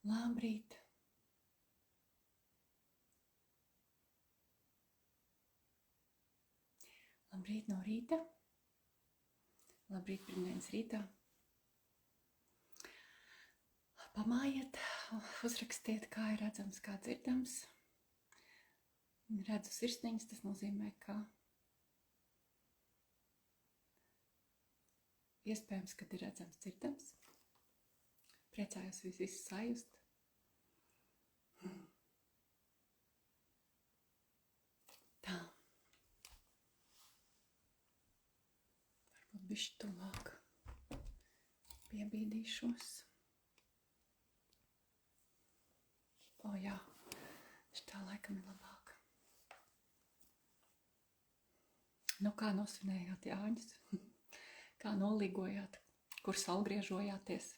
Labrīt! Labrīt no rīta! Labrīt pirmdienas rītā! Pamājiet, uzrakstiet, kā ir redzams, kā dzirdams. Redzu sirsniņas, tas nozīmē, ka iespējams, kad ir redzams, dzirdams. Priecājos visu sajust. Tā. Varbūt bišķi tuvāk piebīdīšos. O jā, šitā laikam ir labāk. Nu, kā nosvinējāt Jāņus? Kā nolīgojāt? Kur saulgriežojāties?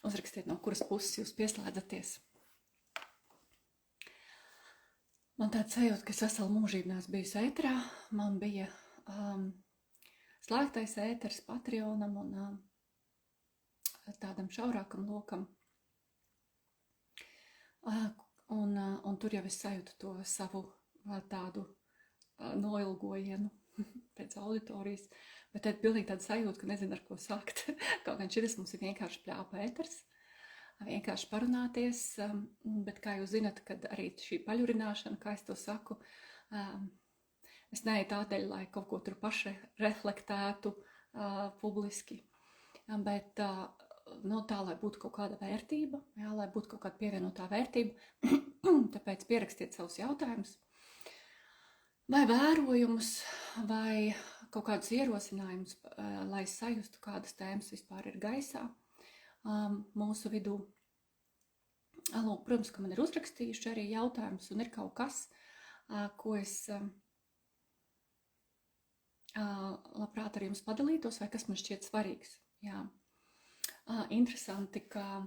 Uzrakstiet, no kuras puses jūs pieslēdzaties. Man tāds sajūta, ka es veselu mūžību neesmu bijusi ēterā. Man bija slēgtais ēters Patreonam un tādam šaurākam lokam. Un tur jau es sajūtu to savu tādu noilgojienu pēc auditorijas. Bet tad pilnīgi tāda sajūta, ka nezinu, ar ko sākt. Kaut gan šitas mums ir vienkārši pļāpa ēters. Vienkārši parunāties. Bet kā jūs zinat, kad arī šī paļurināšana, kā es to saku, es neeju tādēļ, lai kaut ko tur paši reflektētu publiski. Bet tā, lai būtu kaut kāda vērtība, jā, lai būtu kaut kāda pievienotā vērtība, tāpēc pierakstiet savus jautājumus, vai vērojumus, vai kaut kādus ierosinājumus, lai sajustu, kādas tēmas vispār ir gaisā mūsu vidū. Lūk, protams, ka man ir uzrakstījuši arī jautājumus, un ir kaut kas, ko es labprāt ar jums padalītos, vai kas man šķiet svarīgs. Jā. Interesanti, ka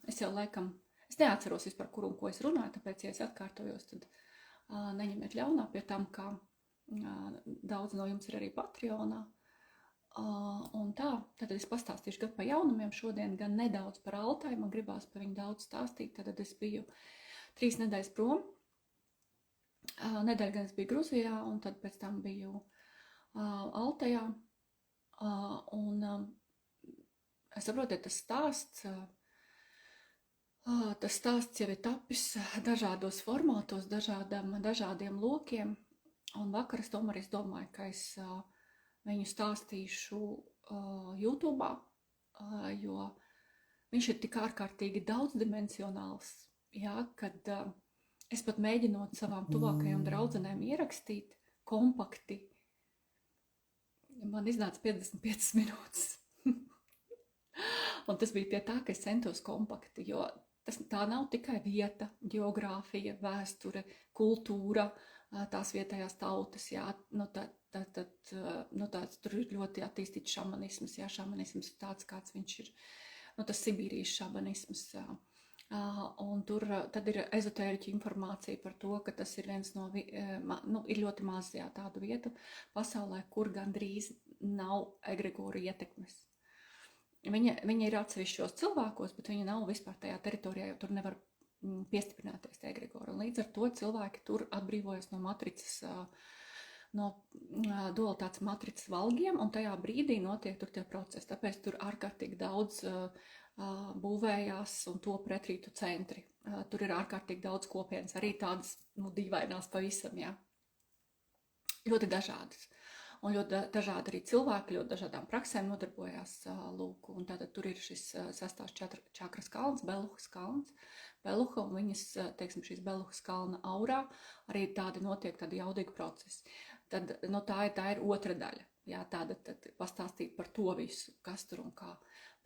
es jau laikam, es neatceros vispār, kur un ko es runāju, tāpēc, ja es atkārtojos, tad neņemiet ļaunā pie tam, ka daudz no jums ir arī Patreonā. Un tā, tad es pastāstīšu gan par jaunumiem šodien, gan nedaudz par Altai, man gribās par viņu daudz stāstīt, tad es biju 3 nedēļas prom, nedēļu gan es biju Gruzijā, un tad pēc tam biju Altajā, un es saprotu, tas stāsts jau ir tapis dažādos formātos, dažādiem lokiem, un vakar es tomēr domāju, ka es viņu stāstīšu YouTube'ā, jo viņš ir tik ārkārtīgi daudzdimensionāls, jā, kad es pat mēģinot savām tuvākajām draudzenēm ierakstīt kompakti, man iznāca 55 minūtes. Un tas bija pie tā, ka es centos kompakti, jo tā nav tikai vieta, geogrāfija, vēsture, kultūra, tās vietējās tautas, jā, tur ir ļoti attīstīts šamanisms, jā, šamanisms ir tāds, kāds viņš ir, tas Sibīrijas šamanisms, un tur tad ir ezotēriķa informācija par to, ka tas ir viens no, ir ļoti maz, jā, tādu vietu pasaulē, kur gandrīz nav egregoru ietekmes. Viņa ir atsevišķos cilvēkos, bet viņa nav vispār tajā teritorijā, jo tur nevar piestiprināties tie egregori. Un līdz ar to cilvēki tur atbrīvojas no matricas, no dualitātes matricas valgiem, un tajā brīdī notiek tur tie procesi. Tāpēc tur ārkārtīgi daudz būvējās un top retrītu centri. Tur ir ārkārtīgi daudz kopienas, arī tādas dīvainās pavisam, jā. Ļoti dažādas. Un ļoti dažādi arī cilvēki, ļoti dažādām praksēm nodarbojās, lūk, un tātad tur ir šis 6. čakras kalns, Beluhas kalns, Beluha, un viņas, teiksim, šīs Beluhas kalna aurā arī tādi notiek tādi jaudīgi procesi. Tad, tā ir otra daļa, jā, tāda tad pastāstīt par to visu, kas tur un kā.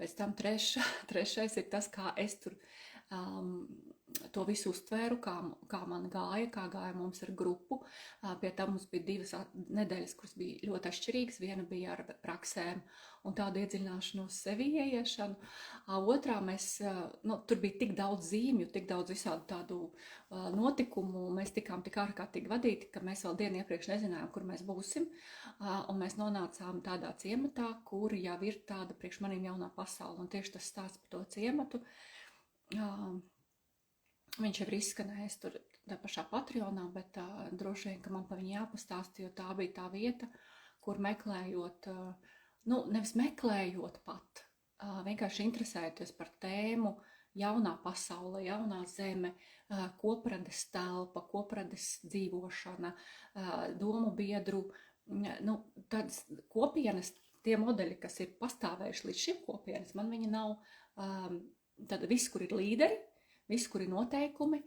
Pēc tam trešais ir tas, kā es tur to visu uztvēru, kā man gāja, kā gāja mums ar grupu. Pie tam mums bija 2 nedēļas, kuras bija ļoti atšķirīgas. Viena bija ar praksēm un tādu iedziļināšanos sevi ieiešanu. Otrā tur bija tik daudz zīmju, tik daudz visādu tādu notikumu. Mēs tikām tik ārkārtīgi vadīti, ka mēs vēl dienu iepriekš nezinājām, kur mēs būsim. Un mēs nonācām tādā ciematā, kur jau ir tāda priekš manīm jaunā pasaule. Un tieši tas stāsts par to ciematu. Viņš jau ir izskanējis tur tā pašā Patreonā, bet droši vien, ka man pa viņu jāpastāsta, jo tā bija tā vieta, kur meklējot, nevis meklējot pat, vienkārši interesējoties par tēmu jaunā pasaule, jaunā zeme, koprades telpa, koprades dzīvošana, domu biedru, tādas kopienas, tie modeļi, kas ir pastāvējuši līdz šim kopienas, man viņi nav, tad viss, kur ir līderi, viss, kur ir noteikumi,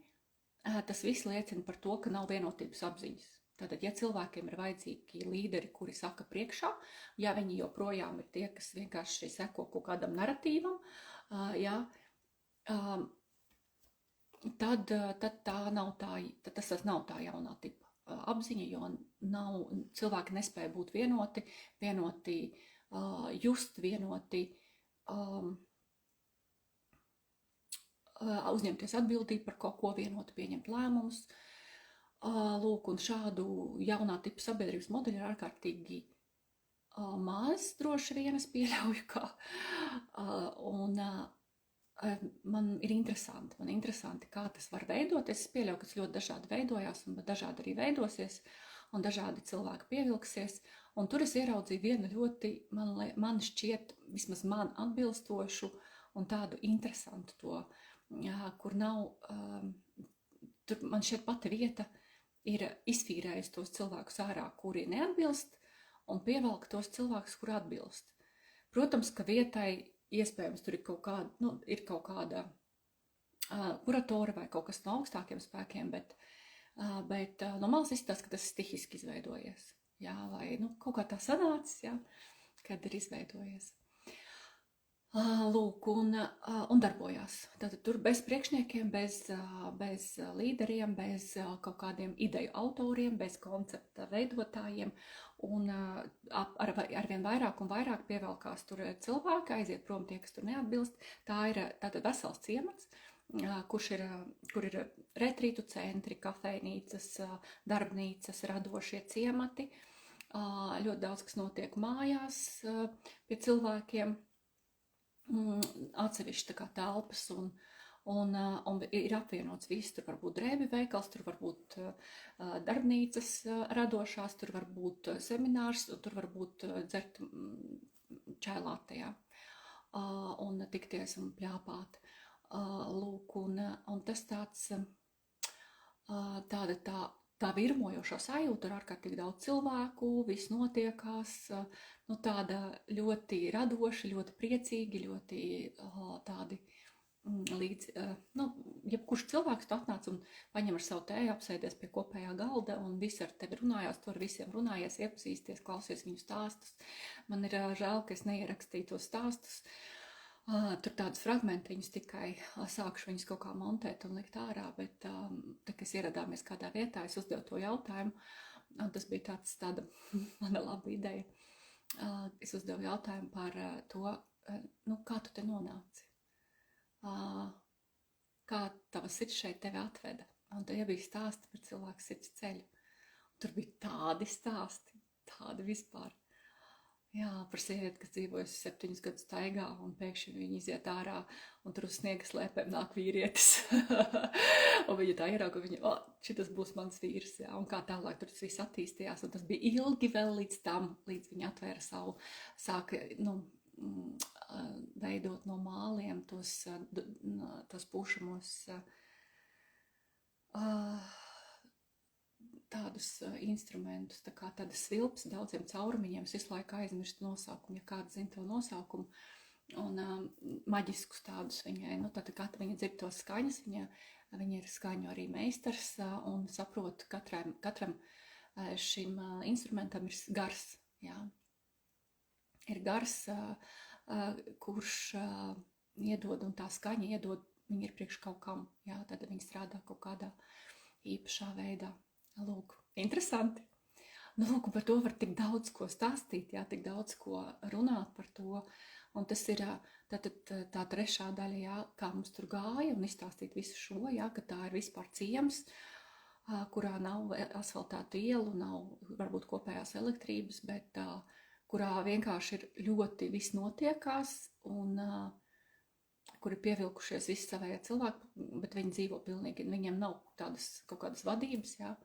tas viss liecina par to, ka nav vienotības apziņas. Tātad, ja cilvēkiem ir vajadzīgi līderi, kuri saka priekšā, ja viņi joprojām ir tie, kas vienkārši seko kaut kādam naratīvam, tad tas nav tā jaunā tipa apziņa, jo cilvēki nespēja būt vienoti just, vienoti uzņemties atbildību par kaut ko, vienoti pieņemt lēmumus. Lūk, un šādu jaunā tipa sabiedrības modeļu ir ārkārtīgi maz, droši vien es pieļauju, ka. Man ir interesanti, kā tas var veidoties. Es pieļauju, ka tas ļoti dažādi veidojās, un dažādi arī veidosies, un dažādi cilvēki pievilksies. Un tur es ieraudzīju vienu ļoti, man šķiet, vismaz man atbilstošu un tādu interesantu to, kur nav, tur man šķiet pati vieta ir izfīrējusi tos cilvēkus ārā, kuri neatbilst, un pievelk tos cilvēkus, kuri atbilst. Protams, ka vietai iespējams tur ir kaut kāda kuratora vai kaut kas no augstākiem spēkiem, bet no malas izskatās, ka tas stihiski izveidojies. Jā, vai kaut kā tā sanācis, kad ir izveidojies. Lūk, un darbojās. Tātad tur bez priekšniekiem, bez līderiem, bez kaut kādiem ideju autoriem, bez koncepta veidotājiem, un arvien vairāk un vairāk pievelkās tur cilvēki, aiziet prom tie, kas tur neatbilst. Tā ir tātad vesels ciemats, kur ir retrītu centri, kafejnīcas, darbnīcas, radošie ciemati. Ļoti daudz, kas notiek mājās pie cilvēkiem. Atsevišķi tā kā telpas un ir apvienots viss. Tur var būt drēbju veikals, tur var būt darbnīcas radošās, tur var būt seminārs, tur var būt dzert čailātajā un tikties un pļāpāt. Lūk, un tas tāds tā virmojošā sajūta, ir ārkārtīgi daudz cilvēku, viss notiekās, tāda ļoti radoša, ļoti priecīgi, ļoti tādi jebkurš cilvēks tu atnāc un paņem ar savu tēju, apsēdies pie kopējā galda un visi ar tevi runājās, tu ar visiem runājies, iepazīsties, klausies viņu stāstus. Man ir žēl, ka es neierakstīju tos stāstus. Tur tādus fragmentiņus tikai sākšu viņus kaut kā montēt un likt ārā, bet tā, kad ieradāmies kādā vietā, es uzdevu to jautājumu, un tas bija tāda mana laba ideja. Es uzdevu jautājumu par to, kā tu te nonāci, kā tava sirds šeit tevi atveda, un te jau bija stāsti par cilvēku sirds ceļu. Tur bija tādi stāsti, tādi vispār. Jā, par sievieti, kas dzīvojusi 7 gadus staigā, un pēkšņi viņa iziet ārā, un tur uz sniega slēpēm nāk vīrietis. Un viņa tā ierauga, šitas būs mans vīrs, jā, un kā tālāk tur tas viss attīstījās, un tas bija ilgi vēl līdz viņa atvēra savu, sāka, veidot no māliem tos pūšamos tādus instrumentus, tā kā tādas svilpes daudziem caurumiņiem, es visu laiku aizmirstu nosaukumu, ja kāds zina to nosaukumu, un maģiskus tādus viņai, tad kad viņa dzird tos skaņas, viņa ir skaņu arī meistars, un saprot, katram šim instrumentam ir gars, jā. Ir gars, kurš iedod, un tā skaņa iedod viņi ir priekš kaut kam, jā, tad viņi strādā kaut kādā īpašā veidā. Lūk, interesanti. Nu, lūk, par to var tik daudz ko stāstīt, jā, tik daudz ko runāt par to. Un tas ir tā trešā daļa, jā, kā mums tur gāja un izstāstīt visu šo, jā, ka tā ir vispār ciems, kurā nav asfaltētu ielu, nav varbūt kopējās elektrības, bet kurā vienkārši ir ļoti viss notiekās un kur ir pievilkušies visi savējie cilvēki, bet viņi dzīvo pilnīgi, viņiem nav tādas kaut kādas vadības, jā.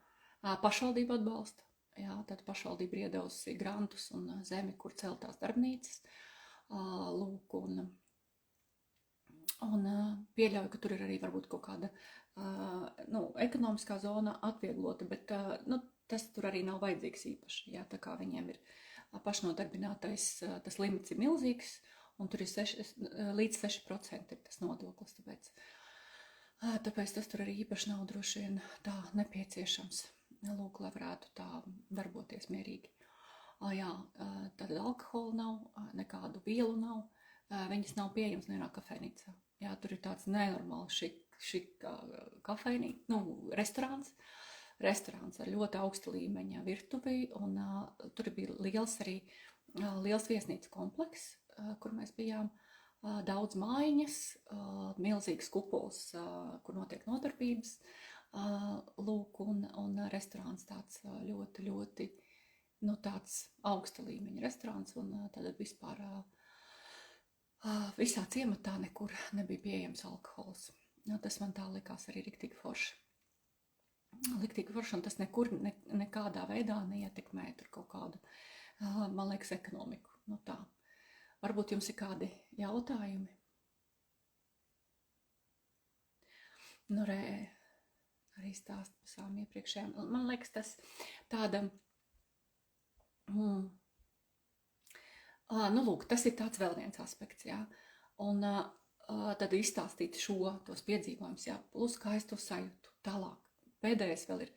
Pašvaldība atbalsta, jā, tad pašvaldība ir iedevusi grantus un zemi, kur celtās darbnīcas, lūk, un pieļauju, ka tur ir arī varbūt kaut kāda ekonomiskā zona atvieglota, bet tas tur arī nav vajadzīgs īpaši, jā, tā kā viņiem ir pašnodarbinātais, tas limits ir milzīgs, un tur ir līdz 6% ir tas nodoklis, tāpēc tas tur arī īpaši nav droši vien tā nepieciešams, lūk, lai varētu tā darboties mierīgi. Jā, tad alkohola nav, nekādu vielu nav, viņas nav pieejams nevienā kafejnīcā. Jā, tur ir tāds nenormāls šik kafejnīca, restorāns ar ļoti augsta līmeņa virtuvi, un tur bija liels viesnīcu kompleks, kur mēs bijām, daudz mājiņas, milzīgs kupols, kur notiek nodarbības, lūk, un restorāns tāds ļoti, ļoti, tāds augsta līmeņa restorāns, un tad vispār visā ciematā nekur nebija pieejams alkohols. Tas man tā likās arī riktīgi forši. Un tas nekur nekādā veidā neietekmē tur kaut kādu, man liekas, ekonomiku. Tā. Varbūt jums ir kādi jautājumi? Arī stāst par savām iepriekšējām. Man liekas, tas tāda... lūk, tas ir tāds vēl viens aspekts, jā. Un tad izstāstīt tos piedzīvojumus, jā, plus kā es to sajūtu tālāk. Pēdējais vēl ir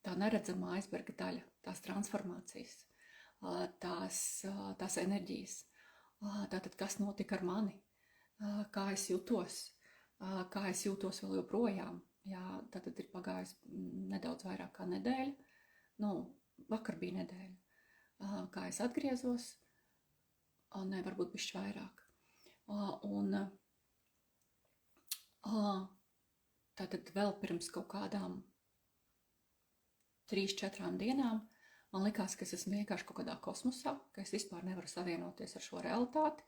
tā neredzamā aizberga daļa, tās transformācijas, tās enerģijas, tātad kas notika ar mani, kā es jūtos vēl joprojām, jā, tātad ir pagājis nedaudz vairāk kā nedēļa, vakar bija nedēļa, kā es atgriezos, varbūt bišķi vairāk, tātad vēl pirms kaut kādām 3-4 dienām man likās, ka es esmu vienkārši kaut kādā kosmosā, ka es vispār nevaru savienoties ar šo realitāti,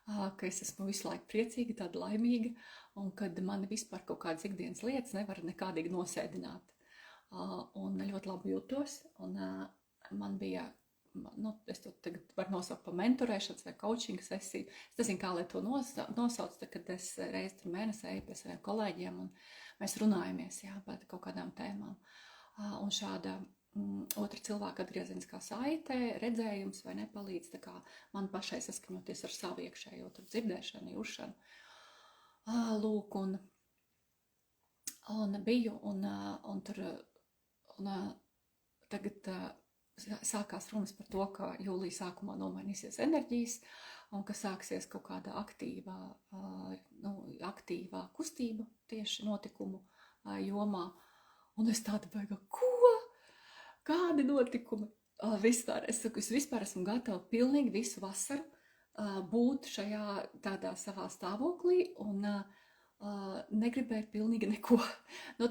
ka es esmu visu laiku priecīga, tāda laimīga, un kad mani vispār kaut kādas ikdienas lietas nevar nekādīgi nosēdināt. Un ļoti labi jūtos, un man bija, es to tagad varu nosaukt par mentorēšanas vai coaching sesiju. Es nezinu, kā lai to nosauc, kad es reizi tur mēnesī eju pie saviem kolēģiem, un mēs runājamies, jā, par kaut kādām tēmām. Un šāda otra cilvēka atgriezeniskā saite, redzējums vai nepalīdz, tā kā man pašai saskaņoties ar savu iekšējo tur dzirdēšanu, jūšanu. Lūk, un biju, un tur, tagad sākās runas par to, ka jūlija sākumā nomainīsies enerģijas, un ka sāksies kaut kāda aktīvā kustība tieši notikumu jomā. Un es tāda baiga, ko? Kādi notikumi? Es vispār esmu gatava pilnīgi visu vasaru būt šajā tādā savā stāvoklī un negribēju pilnīgi neko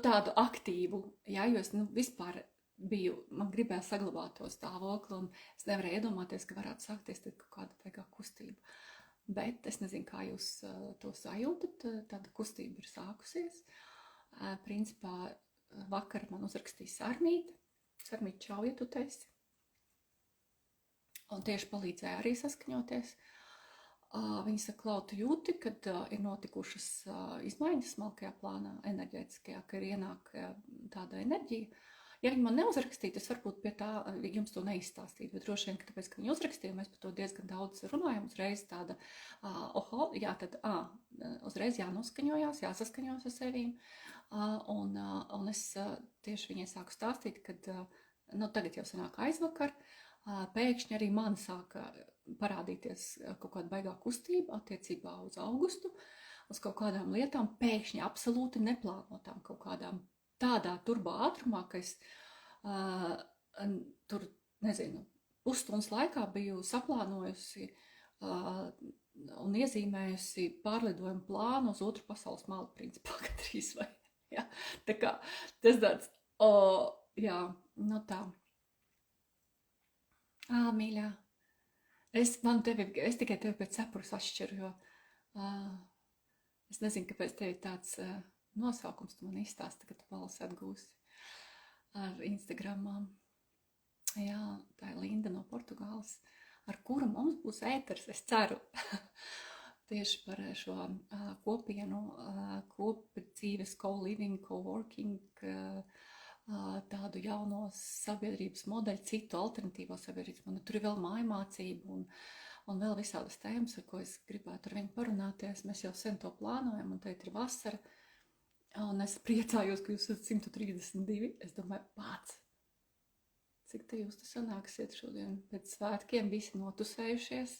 tādu aktīvu, jā, jo es vispār man gribēja saglabāt to stāvokli un es nevarēju iedomāties, ka varētu sākties kaut kāda beigā kustība. Bet es nezinu, kā jūs to sajūtat, tāda kustība ir sākusies. Principā vakar man uzrakstīja Sarmīte, čau, ja tu esi. Un tieši palīdzēja arī saskaņoties. Viņa saka, Klau, tu jūti, kad ir notikušas izmaiņas smalkajā plānā enerģētiskajā, ka ir ienāk tāda enerģija. Ja viņi man neuzrakstītu, es varbūt pie tā jums to neizstāstītu, bet droši vien, ka tāpēc, ka viņi uzrakstīja, mēs par to diezgan daudz runājam, uzreiz tāda, uzreiz jānoskaņojās, jāsaskaņos ar sevīm, un es tieši viņai sāku stāstīt, kad, tagad jau sanāk aizvakar, pēkšņi arī man sāka parādīties kaut kāda baigā kustība attiecībā uz augustu, uz kaut kādām lietām, pēkšņi absolūti neplānotām kaut kādām tādā turbo ātrumā, ka es tur, nezinu, pusstundas laikā biju saplānojusi un iezīmējusi pārlidojumu plānu uz otru pasaules malu, principā, gandrīz vai. Ja? Tā kā tas tāds, jā, no tā. Mīļā, es tikai tevi pēc cepures atšķiru, jo es nezinu, kāpēc tev tāds nosaukums tu man izstāsti, ka tu balsi atgūsi ar Instagramām. Jā, tā ir Linda no Portugāles, ar kuru mums būs ēters, es ceru, tieši par šo kopienu, kopdzīves, co-living, co-working, tādu jauno sabiedrības modeļu, citu alternatīvo sabiedrības modeļu. Tur ir vēl mājmācība un vēl visādas tēmas, ar ko es gribētu ar viņu parunāties. Mēs jau sen to plānojam, un teit ir vasara. Un es priecājos, ka jūs esat 132. Es domāju, pats, cik te jūs te sanāksiet šodien pēc svētkiem, visi notusējušies.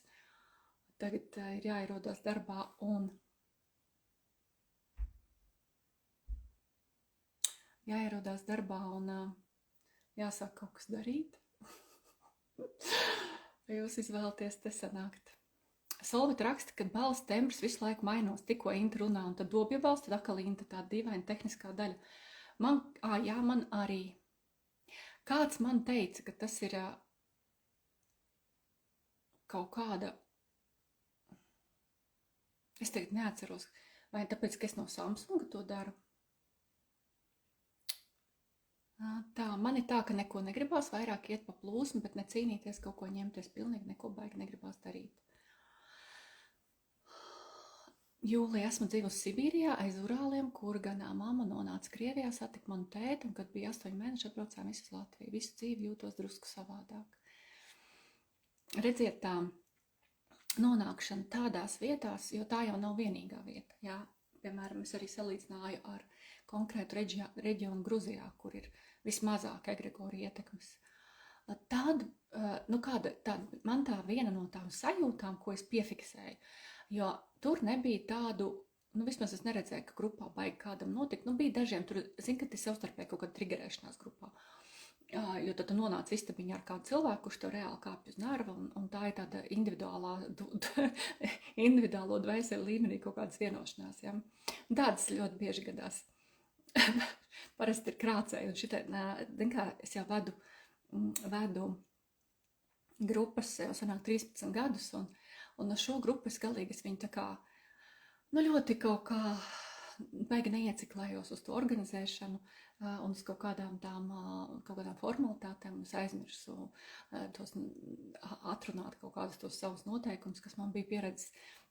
Tagad ir jāierodās darbā un jāsāk kaut kas darīt. Jūs izvēlaties te sanākt. Solvita raksta, ka balss tembrs visu laiku mainos, tikko Inta runā, un tad dobja balss, tad atkal Inta tā dīvaina tehniskā daļa. Man arī. Kāds man teica, ka tas ir kaut kāda, es tagad neatceros, vai tāpēc, ka es no Samsunga to daru. Tā, man ir tā, ka neko negribās vairāk iet pa plūsmu, bet necīnīties, kaut ko ņemties, pilnīgi neko baigi negribās darīt. Jūlija esmu dzīvojusi Sibīrijā aiz Urāliem, kur ganā mamma nonāca Krievijā, satika manu tēti, un kad bija 8 mēneši, atbraucām visu uz Latviju. Visu dzīvi jūtos drusku savādāk. Redziet, tā nonākšana tādās vietās, jo tā jau nav vienīgā vieta. Jā? Piemēram, es arī salīdzināju ar konkrētu reģionu Gruzijā, kur ir vismazāk egregori ietekmes. Tad, man tā viena no tām sajūtām, ko es piefiksēju, jo tur nebija tādu, vismaz es neredzēju, ka grupā baigi kādam notikt, bija dažiem, tur, zin, ka tas savstarpēji kaut kāda trigerēšanās grupā, jo tad tu nonāc istabiņā ar kādu cilvēku, kurš tev reāli kāpj uz nerva, un tā ir tāda individuālo dvēseli līmenī kaut kādas vienošanās, ja? Tādas ļoti bieži gadās. Parasti ir krācēji, un šitai, es jau vedu grupas, jau sanāk 13 gadus, un ar šo grupu es galīgi viņu tā kā, ļoti kaut kā baigi neieciklējos uz to organizēšanu un uz kaut kādām formalitātēm, es aizmirsu atrunāt kaut kādus tos savus noteikumus, kas man bija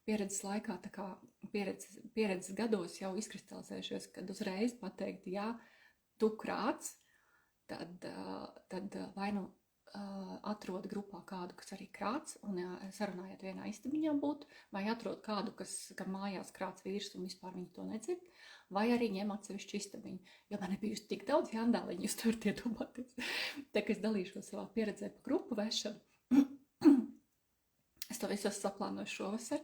pieredzes laikā, tā kā pieredzes gados jau izkristalizējušies, kad uzreiz pateikt, jā, tu krāc, tad vai nu atrod grupā kādu, kas arī krāc, un sarunājiet vienā istabiņā būt, vai atrod kādu, kam mājās krāc vīrs un vispār viņi to nedzird, vai arī ņem atsevišķu istabiņu. Jo man ir bijusi tik daudz jandāliņu, jūs tur iedomāties. Tā, ka es dalīšos savā pieredzē pa grupu vešanu. Es to visu esmu saplānojuši šovasar,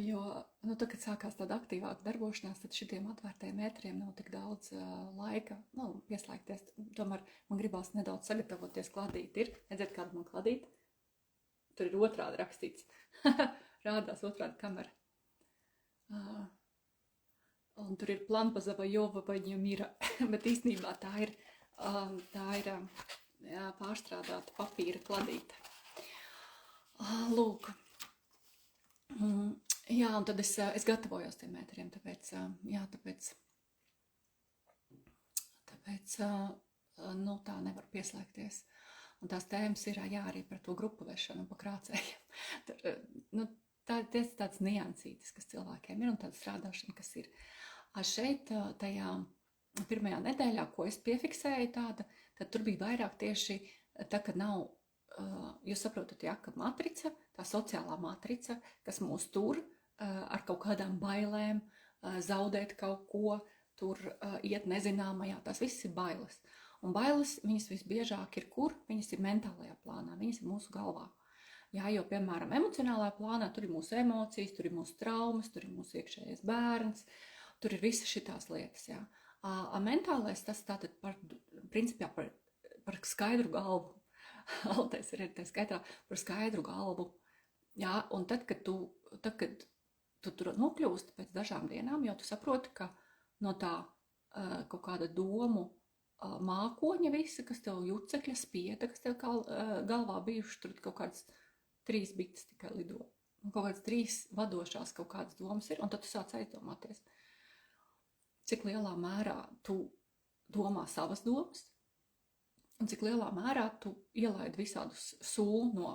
jo, kad sākās tāda aktīvāka darbošanās, tad šitiem atvērtajiem ēteriem nav tik daudz laika, pieslēgties. Tomēr man gribās nedaudz sagatavoties, kladīt ir. Redzēt, kāda man kladīt? Tur ir otrādi rakstīts. Rādās otrādi kamera. Un tur ir planpazava jova baņu mira. Bet īstenībā tā ir pārstrādāta papīra kladīte. Lūk. Jā, un tad es gatavojos tiem ēteriem, tāpēc tā nevar pieslēgties. Un tās tēmas ir, arī par to grupu vešanu un pa krācējiem. Tāds niansītis, kas cilvēkiem ir, un tāda strādāšana, kas ir. Šeit, tajā pirmajā nedēļā, ko es piefiksēju tāda, tad tur bija vairāk tieši tā, ka nav, jūs saprotat, jā, ka matrica, tā sociālā matrica, kas mūs tur ar kaut kādām bailēm, zaudēt kaut ko, tur iet nezināmajā, tās viss ir bailes. Un bailes, viņas visbiežāk ir kur? Viņas ir mentālajā plānā, viņas ir mūsu galvā. Jā, jo, piemēram, emocionālajā plānā tur ir mūsu emocijas, tur ir mūsu traumas, tur ir mūsu iekšējais bērns, tur ir visas šitās lietas, jā. Mentālais tas tātad principā par skaidru galvu. Altais ir tā skaitā par skaidru galvu. Jā, un tad, kad tu tur nokļūsti pēc dažām dienām, jau tu saproti, ka no tā kaut kāda domu mākoņa visa, kas tev jucekļa spieda, kas tev galvā bijuši, tur kaut kādas 3 bites tikai lido. Un kaut kādas 3 vadošās kaut kādas domas ir, un tad tu sāc aizdomāties, cik lielā mērā tu domā savas domas, un cik lielā mērā tu ielaidi visādus sūlu no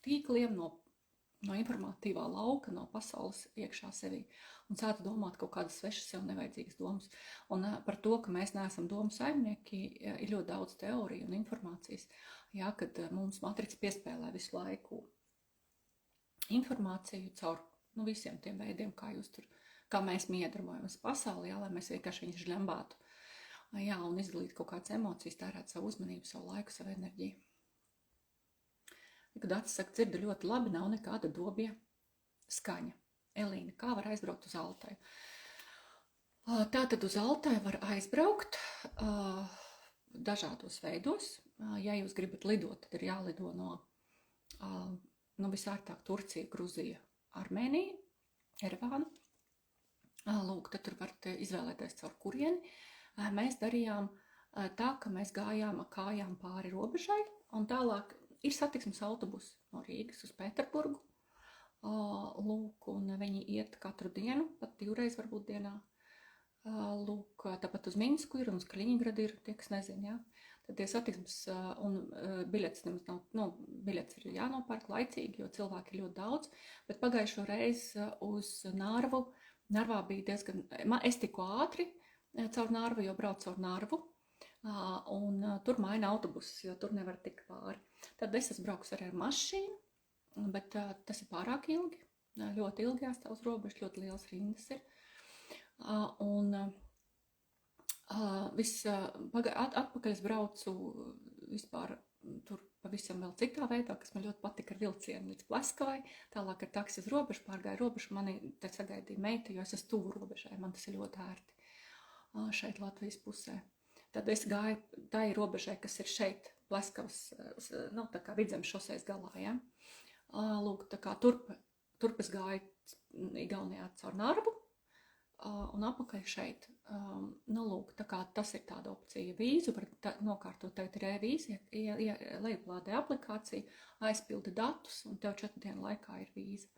tīkliem, no informatīvā lauka, no pasaules iekšā sevī, un sāc domāt kaut kādas svešas sev nevajadzīgas domas. Un par to, ka mēs neesam domu saimnieki, ir ļoti daudz teoriju un informācijas, jā, kad mums matrica piespēlē visu laiku informāciju caur visiem tiem veidiem, kā mēs miedarbojamies pasaulē, jā, lai mēs vienkārši viņus žļambātu, jā, un izdalītu kaut kādas emocijas, tērēt savu uzmanību, savu laiku, savu enerģiju. Kad acis saka, dzirdu ļoti labi, nav nekāda dobja skaņa. Elīna, kā var aizbraukt uz Altaju? Tātad uz Altaju var aizbraukt dažādos veidos. Ja jūs gribat lidot, tad ir jālido no visārtāk Turcija, Gruzija, Armēnija, Erevāna. Lūk, tad tur varat izvēlēties caur kurieni. Mēs darījām tā, ka mēs gājām kājām pāri robežai, un tālāk ir satiksmes autobusi no Rīgas uz Pēterburgu. Lūk, un viņi iet katru dienu, pat 2 reizes varbūt dienā. Lūk, tāpat uz Minsku ir un uz Kaļiņingradu ir, tie, kas nezin, jā. Tad tie satiksmes un biļets nemaz nav, biļets ir jānopērk laicīgi, jo cilvēki ir ļoti daudz, bet pagājušo reizi uz Narvu, Narvā bija diezgan, es tiku ātri caur Narvu, jo braucu caur Narvu, un tur maina autobusus, jo tur nevar tikt pāri. Tad es esmu braukus arī ar mašīnu, bet tas ir pārāk ilgi, ļoti ilgi jāstāv uz robežas, ļoti liels rindas ir. Un atpakaļ es braucu vispār tur pavisam vēl citā veidā, kas man ļoti patika ar vilcienu līdz Pleskavai, tālāk ar taksi uz robežu, pārgāju robežu, mani te sagaidīja meita, jo es esmu tuvu robežai, man tas ir ļoti ērti šeit Latvijas pusē. Tad es gāju tai robežai, kas ir šeit, Pleskavas, tā kā Vidzemes šoseis galā, ja. Lūk, tā kā turp es gāju Igaunijā caur Narvu, un apakaļ šeit. Lūk, tā kā tas ir tāda opcija. Vīzu var nokārtot, tagad ir e-vīza, lejuplādē aplikāciju, aizpildi datus, un tev 4 dienu laikā ir vīza.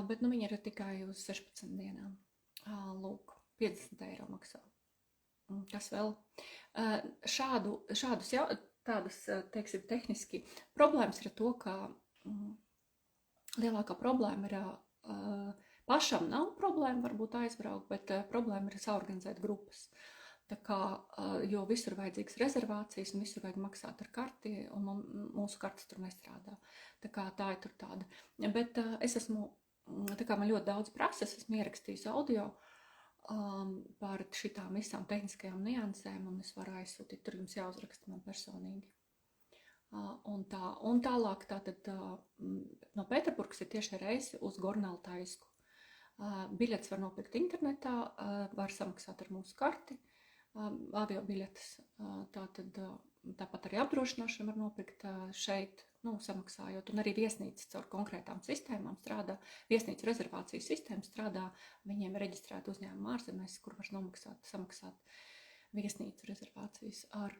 Bet viņa ir tikai uz 16 dienām. Lūk, 50 eiro maksā. Kas vēl? Tādas, teiksim, tehniski problēmas ir to, ka lielākā problēma ir pašam nav problēma varbūt aizbraukt, bet problēma ir saorganizēt grupas. Tā kā, jo visur vajadzīgas rezervācijas un visur vajag maksāt ar karti, un mūsu kartes tur nestrādā. Tā kā tā ir tur tāda. Bet es esmu, tā kā man ļoti daudz prasa, es esmu ierakstījis audio par šitām visām tehniskajām niansēm, un es varu aizsūtīt, tur jums jāuzraksta man personīgi. Un tālāk tātad no Pēterburgas ir tieši reisi uz Gornaltaisku. Biļetes var nopirkt internetā, var samaksāt ar mūsu karti, avio biļetes, tāpat arī apdrošināšanu var nopirkt šeit, samaksājot, un arī viesnīcas caur konkrētām sistēmām strādā, viesnīcu rezervāciju sistēma strādā, viņiem ir reģistrēta uzņēmuma ārzemēs, kur var samaksāt viesnīcu rezervācijas ar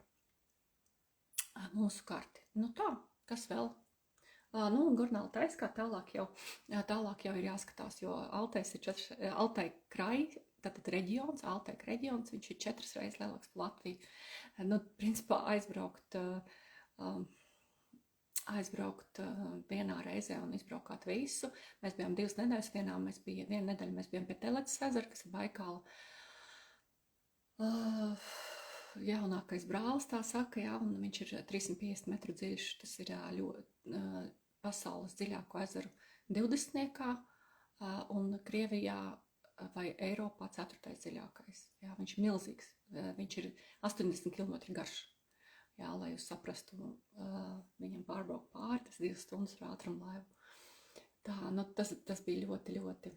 mūsu karti. Tā, kas vēl? Gornaltaiskā tālāk jau ir jāskatās, jo Altais ir Altai kraj, tātad reģions, Altaika reģions, viņš ir 4 reizes lielāks par Latviju. Principā aizbraukt vienā reizē un izbraukāt visu. Mēs bijām 2 nedēļas, vienu nedēļu mēs bijām pie Teledzes ezera, kas ir Baikāla jaunākais brālis, tā saka, jā, un viņš ir 350 metru dziļš, tas ir ļoti pasaules dziļāko ezeru 20. Un Krievijā vai Eiropā 4. dziļākais. Jā, viņš ir milzīgs. Viņš ir 80 km garš. Jā, lai jūs saprastu, viņam pārbraukt pāri, tas 2 stundas ar ātrumlaivu. Tā, nu, tas bija ļoti, ļoti.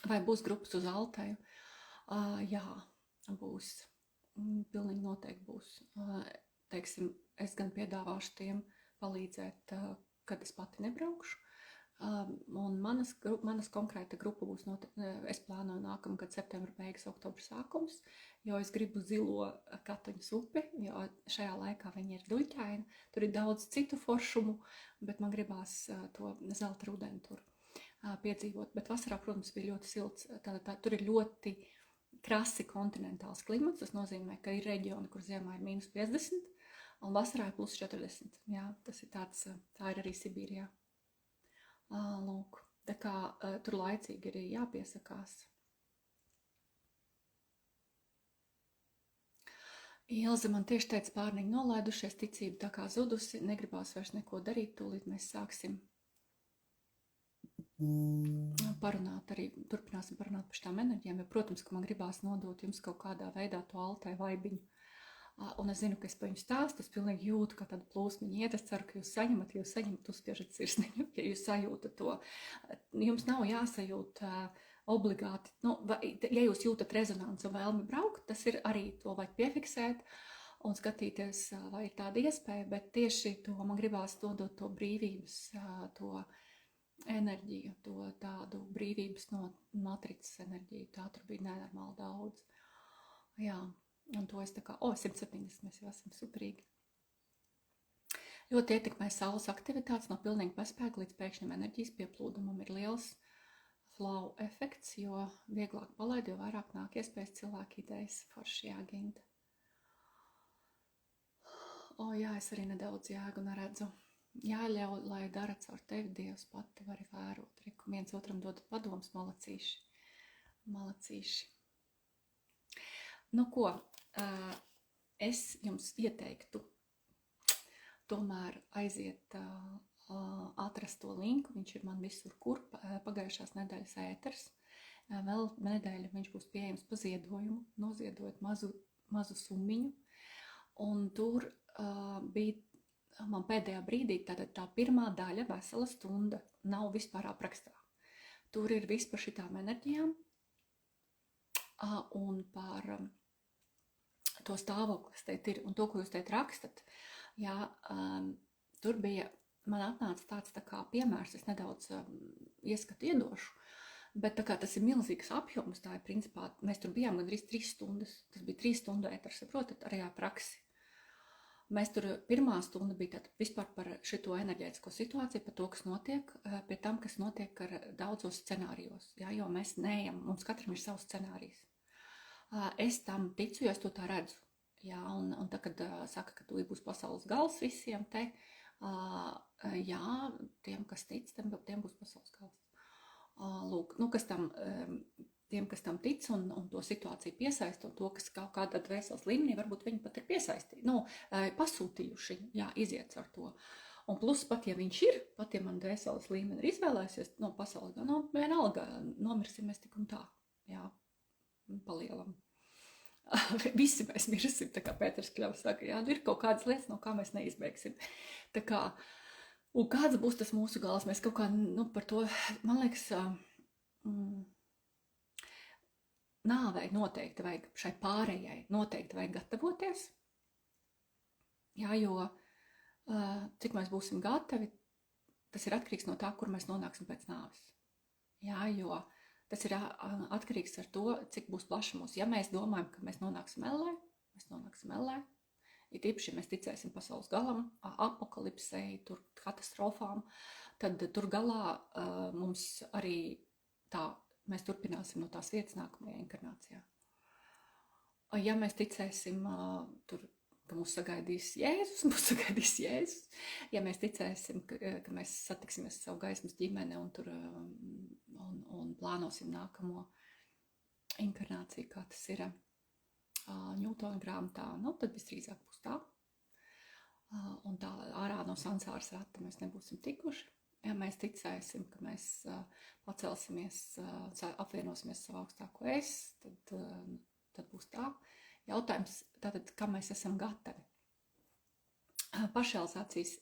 Vai būs grupas uz Altaju? Jā, būs. Pilnīgi noteikti būs. Teiksim, es gan piedāvāšu tiem palīdzēt, kad es pati nebraukšu. Un manas konkrēta grupa būs, es plānoju nākamgad septembra beigas, oktobra sākums, jo es gribu zilo Kataņas upi, jo šajā laikā viņa ir duļķaina, tur ir daudz citu foršumu, bet man gribās to zelta rudeni tur piedzīvot. Bet vasarā, protams, bija ļoti silts, tur ir ļoti krasi kontinentāls klimats, tas nozīmē, ka ir reģioni, kur ziemā ir -50 un vasarā ir +40. Jā, tas ir tāds, tā ir arī Sibīrijā. Lūk, tā kā tur laicīgi ir jāpiesakās. Ilze man tieši teica, pārniņi nolaidušies, ticība tā kā zudusi, negribās vairs neko darīt, tūlīt mēs sāksim parunāt arī, turpināsim parunāt par šitām enerģijām, jo, protams, ka man gribās nodot jums kaut kādā veidā to altai vaibiņu. Un es zinu, ka es pa jums stāstu, es pilnīgi jūtu, ka tāda plūsmiņa iet, es ceru, ka jūs saņemat, uzspiežat sirsniņu, ja jūs sajūtat to. Jums nav jāsajūt obligāti, ja jūs jūtat rezonanci un vēlmi braukt, tas ir arī to vajag piefiksēt un skatīties, vai ir tāda iespēja, bet tieši to man gribās dodot to brīvības, to enerģiju, to tādu brīvības no matricas enerģiju, tā tur bija nenormāli daudz. Jā, un to es tā kā, 170, mēs jau esam superīgi. Ļoti ietekmē saules aktivitātes no pilnīgi bezspēka līdz pēkšņam enerģijas pieplūdumam ir liels flow efekts, jo vieglāk palaid, jo vairāk nāk iespējas cilvēku idejas forši jāginda. Jā, es arī nedaudz jēgu neredzu. Jāļauj, lai dara caur tevi, Dievs pati vari vērot. Reku viens otram dodat padomus, malacīši. Malacīši. Nu ko, es jums ieteiktu tomēr aiziet atrast to linku, viņš ir man visur kur, pagājušās nedēļas ēters. Vēl nedēļu viņš būs pieejams pa ziedojumu, noziedojot mazu summiņu. Un tur bija man pēdējā brīdī tā pirmā daļa, vesela stunda, nav vispār aprakstā. Tur ir viss par šitām enerģijām un par to stāvokli, kas teit ir, un to, ko jūs teit rakstat. Jā, tur bija, man atnāca tāds tā kā piemērs, es nedaudz ieskatu iedošu, bet tā kā tas ir milzīgs apjoms, tā ir principā, mēs tur bijām gandrīz 3 stundas, tas bija 3 stundu ēters, saprotat, arī praksi. Mēs tur pirmā stunda bija tāda vispār par šito enerģētisko situāciju, par to, kas notiek, pie tam, kas notiek ar daudzos scenārijos, jā, jo mēs neejam, mums katram ir savs scenārijs. Es tam ticu, jo es to tā redzu, jā, un tā, kad saka, ka tu būs pasaules gals visiem te, jā, tiem, kas tic, tiem būs pasaules gals. Lūk, kas tam... Tiem, kas tam tic un to situāciju piesaista, un to, kas kaut kādā dvēseles līmenī, varbūt viņi pat ir piesaistīti, pasūtījuši, jā, iziet ar to. Un plus pat, ja viņš ir, pat, ja man dvēseles līmeni ir izvēlēsies, pasaules, vienalga, nomirsim mēs tik un tā, jā, palielam. Visi mēs mirsim, tā kā Pēters Kļavs saka, jā, ir kaut kādas lietas, no kā mēs neizbēgsim. Tā kā, un kāds būs tas mūsu gals, mēs kaut kā, par to, man liekas, nāvei noteikti vajag, šai pārējai noteikti vajag gatavoties, jā, jo cik mēs būsim gatavi, tas ir atkarīgs no tā, kur mēs nonāksim pēc nāves. Jā, jo tas ir atkarīgs ar to, cik būs plaša mūsu. Ja mēs domājam, ka mēs nonāksim ellē, ir īpaši, ja mēs ticēsim pasaules galam, apokalipsei, tur katastrofām, tad tur galā mums arī tā, mēs turpināsim no tās vietas nākamajā inkarnācijā. Ja mēs ticēsim tur, ka mūs sagaidīs Jēzus, ja mēs ticēsim, ka mēs satiksimies savu gaismas ģimeni un tur un plānosim nākamo inkarnāciju, kā tas ir Ņūtona grāmatā, tad visdrīzāk būs tā. Un tā ārā no sansāras rata mēs nebūsim tikuši. ja mēs ticēsim, ka mēs pacelsimies, apvienosimies savu augstāko es, tad būs tā. Jautājums, tātad, kā mēs esam gatavi. Pašrealizācijas,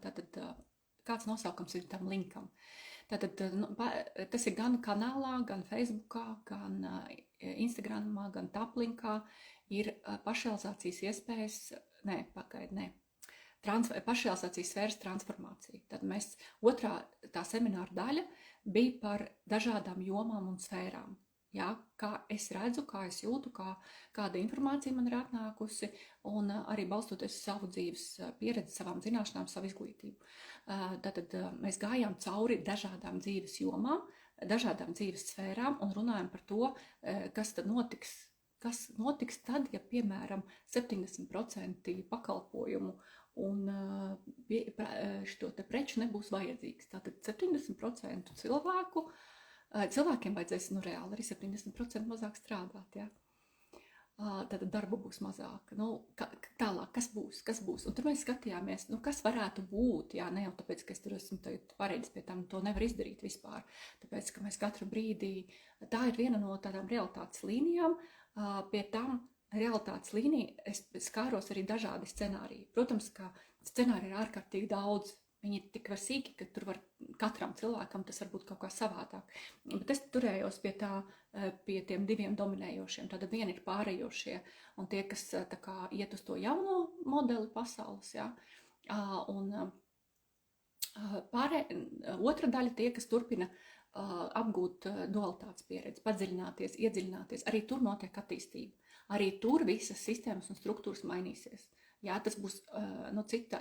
tātad, kāds nosaukums ir tam linkam. Tātad, tas ir gan kanālā, gan Facebookā, gan Instagramā, gan Taplinkā ir pašrealizācijas iespējas, pašrealizācijas sfēras transformācija. Tad otrā tā semināra daļa bija par dažādām jomām un sfērām. Ja, kā es redzu, kā es jūtu, kāda informācija man ir atnākusi, un arī balstoties uz savu dzīves pieredzi, savām zināšanām, savu izglītību. Tātad mēs gājām cauri dažādām dzīves jomām, dažādām dzīves sfērām un runājam par to, kas tad notiks. Kas notiks tad, ja, piemēram, 70% pakalpojumu un šo te preču nebūs vajadzīgs. Tātad 70% cilvēkiem vajadzēs reāli arī 70% mazāk strādāt. Ja? Tātad darba būs mazāk. Tālāk, kas būs? Un tur mēs skatījāmies, kas varētu būt. Jā, ne jau tāpēc, ka es tur esmu pareidis pie tam, to nevar izdarīt vispār. Tāpēc, ka mēs katru brīdī, tā ir viena no tādām realitātes līnijām, pie tam realitātes līnija es skāros arī dažādi scenāriji. Protams, ka scenāriji ir ārkārtīgi daudz. Viņi ir tik sīki, ka tur var katram cilvēkam tas var būt kaut kā savādāk. Bet es turējos pie tiem diviem dominējošiem. Tātad viena ir pārējošie un tie, kas tā kā iet uz to jauno modeli pasaules. Ja? Un otra daļa tie, kas turpina apgūt dualitātes pieredzi, padziļināties, iedziļināties. Arī tur notiek attīstība. Arī tur visas sistēmas un struktūras mainīsies. Jā, tas būs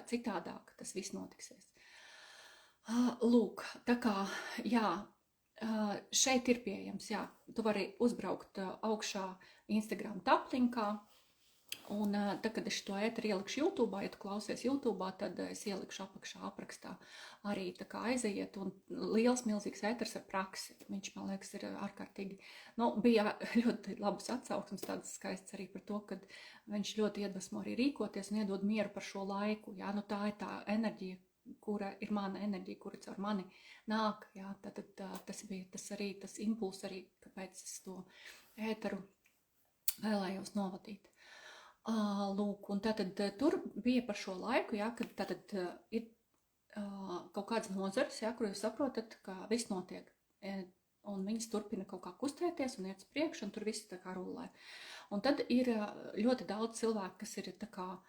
citādāk, tas viss notiksies. Lūk, tā kā, jā, šeit ir pieejams, jā, tu vari uzbraukt augšā Instagram taplinkā, un tad, kad es to ēteru ielikšu YouTube, ja tu klausies YouTube, tad es ielikšu apakšā aprakstā arī tā kā aiziet, un liels, milzīgs ēters ar praksi. Viņš, man liekas, ir ārkārtīgi, bija ļoti labas atsauksmes, tādas skaists arī par to, ka viņš ļoti iedvesmo arī rīkoties un iedod mieru par šo laiku. Jā, tā ir tā enerģija, kura ir mana enerģija, kura caur mani nāk. Jā, tad tas bija tas impulss arī, kāpēc es to ēteru vēlējos novadīt. Lūk, un tātad tur bija par šo laiku, jā, kad tātad ir kaut kādas nozares, jā, kur jūs saprotat, ka viss notiek. Un viņas turpina kaut kā kustēties un iet uz priekšu, un tur viss tā kā rullē. Un tad ir ļoti daudz cilvēku, kas ir tā kā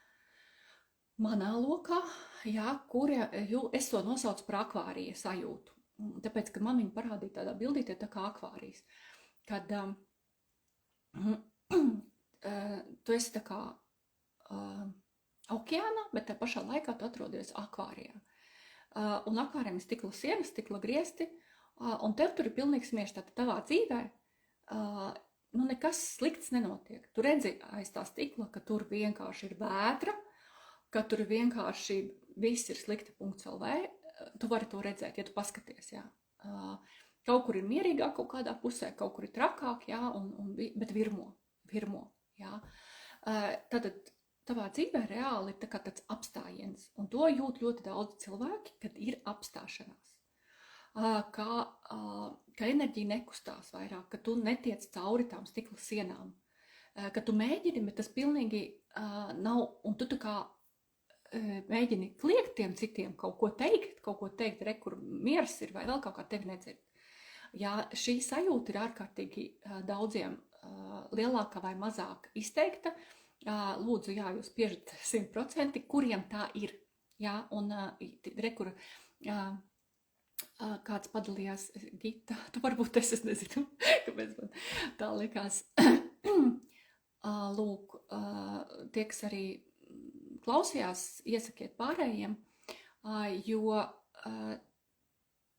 manā lokā, jā, kuri, es to nosaucu par akvārija sajūtu. Tāpēc, kad man viņa parādīja tādā bildītē, tā kā akvārijas. Kad tu esi tā kā okeānā, bet tā pašā laikā tu atrodies akvārijā. Un akvārijam ir stikla sienas, stikla griesti, un tev tur ir pilnīgs miers. Tātad tavā dzīvē nekas slikts nenotiek. Tu redzi aiz tā stikla, ka tur vienkārši ir vētra, ka tur vienkārši viss ir slikti.lv. Tu vari to redzēt, ja tu paskaties, jā. Kaut kur ir mierīgāk kaut kādā pusē, kaut kur ir trakāk, jā, bet virmo. Jā. Tātad tavā dzīvē reāli ir tāds apstājiens, un to jūt ļoti daudz cilvēki, kad ir apstāšanās. Ka enerģija nekustās vairāk, ka tu netiec cauri tām stikla sienām, ka tu mēģini, bet tas pilnīgi nav, un tu tā kā mēģini kliegt tiem citiem kaut ko teikt, kur miers ir vai vēl kaut kā tevi nedzird. Jā, šī sajūta ir ārkārtīgi daudziem lielākā vai mazāk izteikta. Lūdzu, jā, jūs piežat 100%, kuriem tā ir. Jā, un kur kāds padalījās, Gita, tu varbūt es nezinu, kāpēc man tā likās. Lūk, tie, kas arī klausījās, iesakiet pārējiem, jo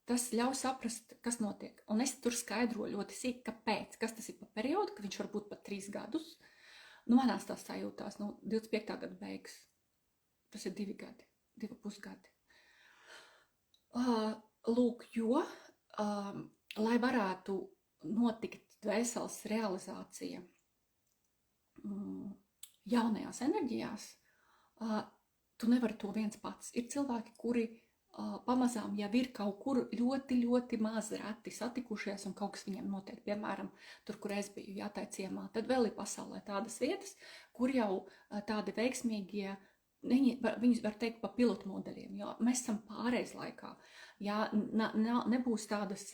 tas ļauj saprast, kas notiek. Un es tur skaidroju ļoti sīk, kāpēc, kas tas ir pa periodu, ka viņš var būt pat 3 gadus. Manās tās sajūtās, 25. gada beigas. Tas ir 2 gadi, 2,5 gadi. Lūk, jo, lai varētu notikt dvēseles realizācija jaunajās enerģijās, tu nevari to viens pats. Ir cilvēki, kuri pamazām jau ir kaut kur ļoti, ļoti maz reti satikušies un kaut kas viņiem notiek, piemēram, tur, kur es biju, jā, tai ciemā. Tad vēl ir pasaulē tādas vietas, kur jau tādi veiksmīgie, viņus var teikt pa pilotu modeļiem, jo mēs esam pāreiz laikā. Jā, nebūs tādas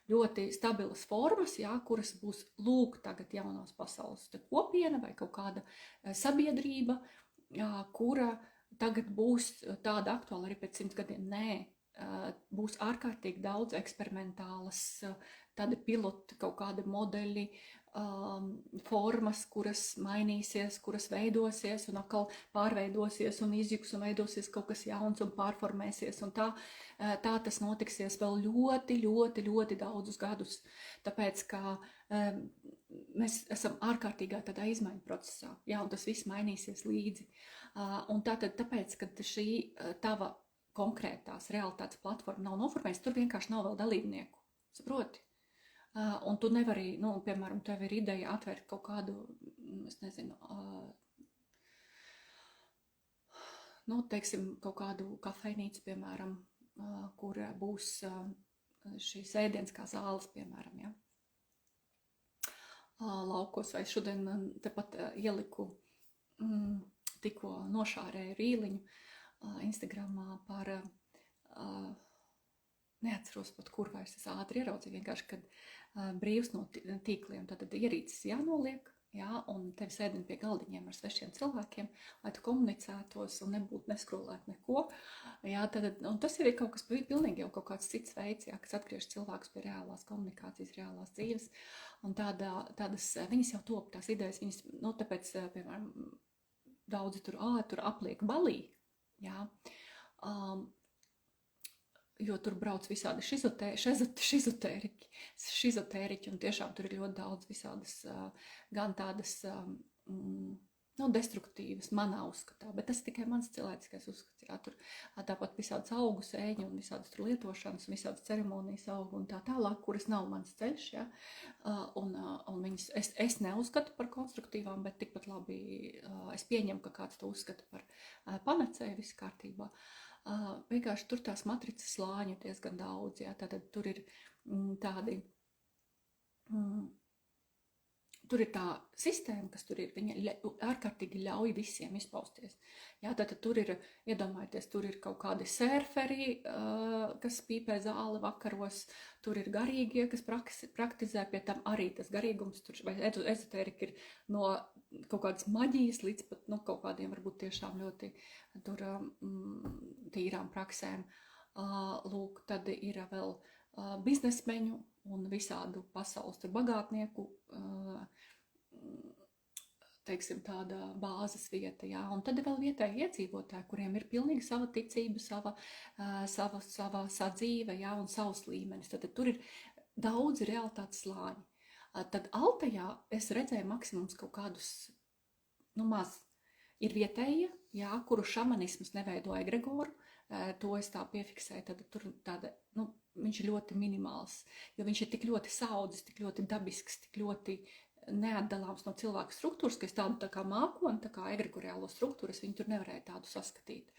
ļoti stabilas formas, jā, kuras būs lūk tagad jaunās pasaules kopiena vai kaut kāda sabiedrība, kura tagad būs tāda aktuāla arī pēc 100 gadiem. Nē, būs ārkārtīgi daudz eksperimentālas, tādi piloti, kaut kādi modeļi, formas, kuras mainīsies, kuras veidosies un atkal pārveidosies un izjuks un veidosies kaut kas jauns un pārformēsies. Un tā tas notiksies vēl ļoti, ļoti, ļoti daudzus gadus. Tāpēc, ka mēs esam ārkārtīgā tādā izmaiņu procesā, jā, un tas viss mainīsies līdzi. Un tāpēc, kad šī tava konkrētās realitātes platforma nav noformējusi, tur vienkārši nav vēl dalībnieku, saproti? Un tu nevari, piemēram, tev ir ideja atvērt kaut kādu, es nezinu, teiksim, kaut kādu kafejnīcu, piemēram, kur būs šīs ēdienas kā zāles, piemēram, ja? Laukos, vai šodien tepat ieliku tikko nošārēju rīliņu Instagramā par, neatceros pat kur vairs, es ātri ieraudzīju, vienkārši, kad brīvs no tīkliem, tad ierīces jānoliek, jā, un tevi sēdina pie galdiņiem ar svešiem cilvēkiem, lai tu komunicētos un nebūtu neskrolēt neko, jā, un tas ir kaut kas pilnīgi jau kaut kāds cits veids, jā, kas atgriež cilvēkus pie reālās komunikācijas, reālās dzīves, un tādas, viņas jau top, tās idejas, viņas, tāpēc, piemēram, daudzi tur apliek Balī, jā, jo tur brauc visādi šizotēriķi, un tiešām tur ir ļoti daudz visādas, gan tādas, destruktīvas manā uzskatā, bet tas tikai mans cilvēciskais uzskats, jā, tur tāpat visādas augu sēņi un visādas tur lietošanas, un visādas ceremonijas augu un tā tālāk, kuras nav mans ceļš, jā, un viņas, es neuzskatu par konstruktīvām, bet tikpat labi es pieņemu, ka kāds to uzskata par panacēju, viss kārtībā. Vienkārši tur tās matricas slāņi ir diezgan daudz, jā, tātad tur ir tādi, tur ir tā sistēma, kas tur ir, viņa ārkārtīgi ļauj visiem izpausties. Jā, tātad tur ir, iedomājieties, tur ir kaut kādi surferi, kas pīpē zāli vakaros, tur ir garīgie, kas praktizē, pie tam arī tas garīgums, tur, vai ezotērika ir no kaut kādas maģijas līdz pat, kaut kādiem varbūt tiešām ļoti tur tīrām praksēm. Lūk, tad ir vēl biznesmeņu un visādu pasaules tur bagātnieku, teiksim, tāda bāzes vieta, jā, un tad ir vēl vietēji iedzīvotāji, kuriem ir pilnīgi sava ticība, sava sadzīve, jā, un savs līmenis, tad tur ir daudz realitātes slāņi. Tad Altajā es redzēju maksimums kaut kādus, maz, ir vietējie, jā, kuru šamanisms neveido egregoru, to es tā piefiksēju, tad tur tāda, viņš ir ļoti minimāls, jo viņš ir tik ļoti saudzis, tik ļoti dabisks, tik ļoti neatdalāms no cilvēku struktūras, ka es tādu tā kā mākoni, tā kā egregoriālo struktūru, es viņu tur nevarēju tādu saskatīt.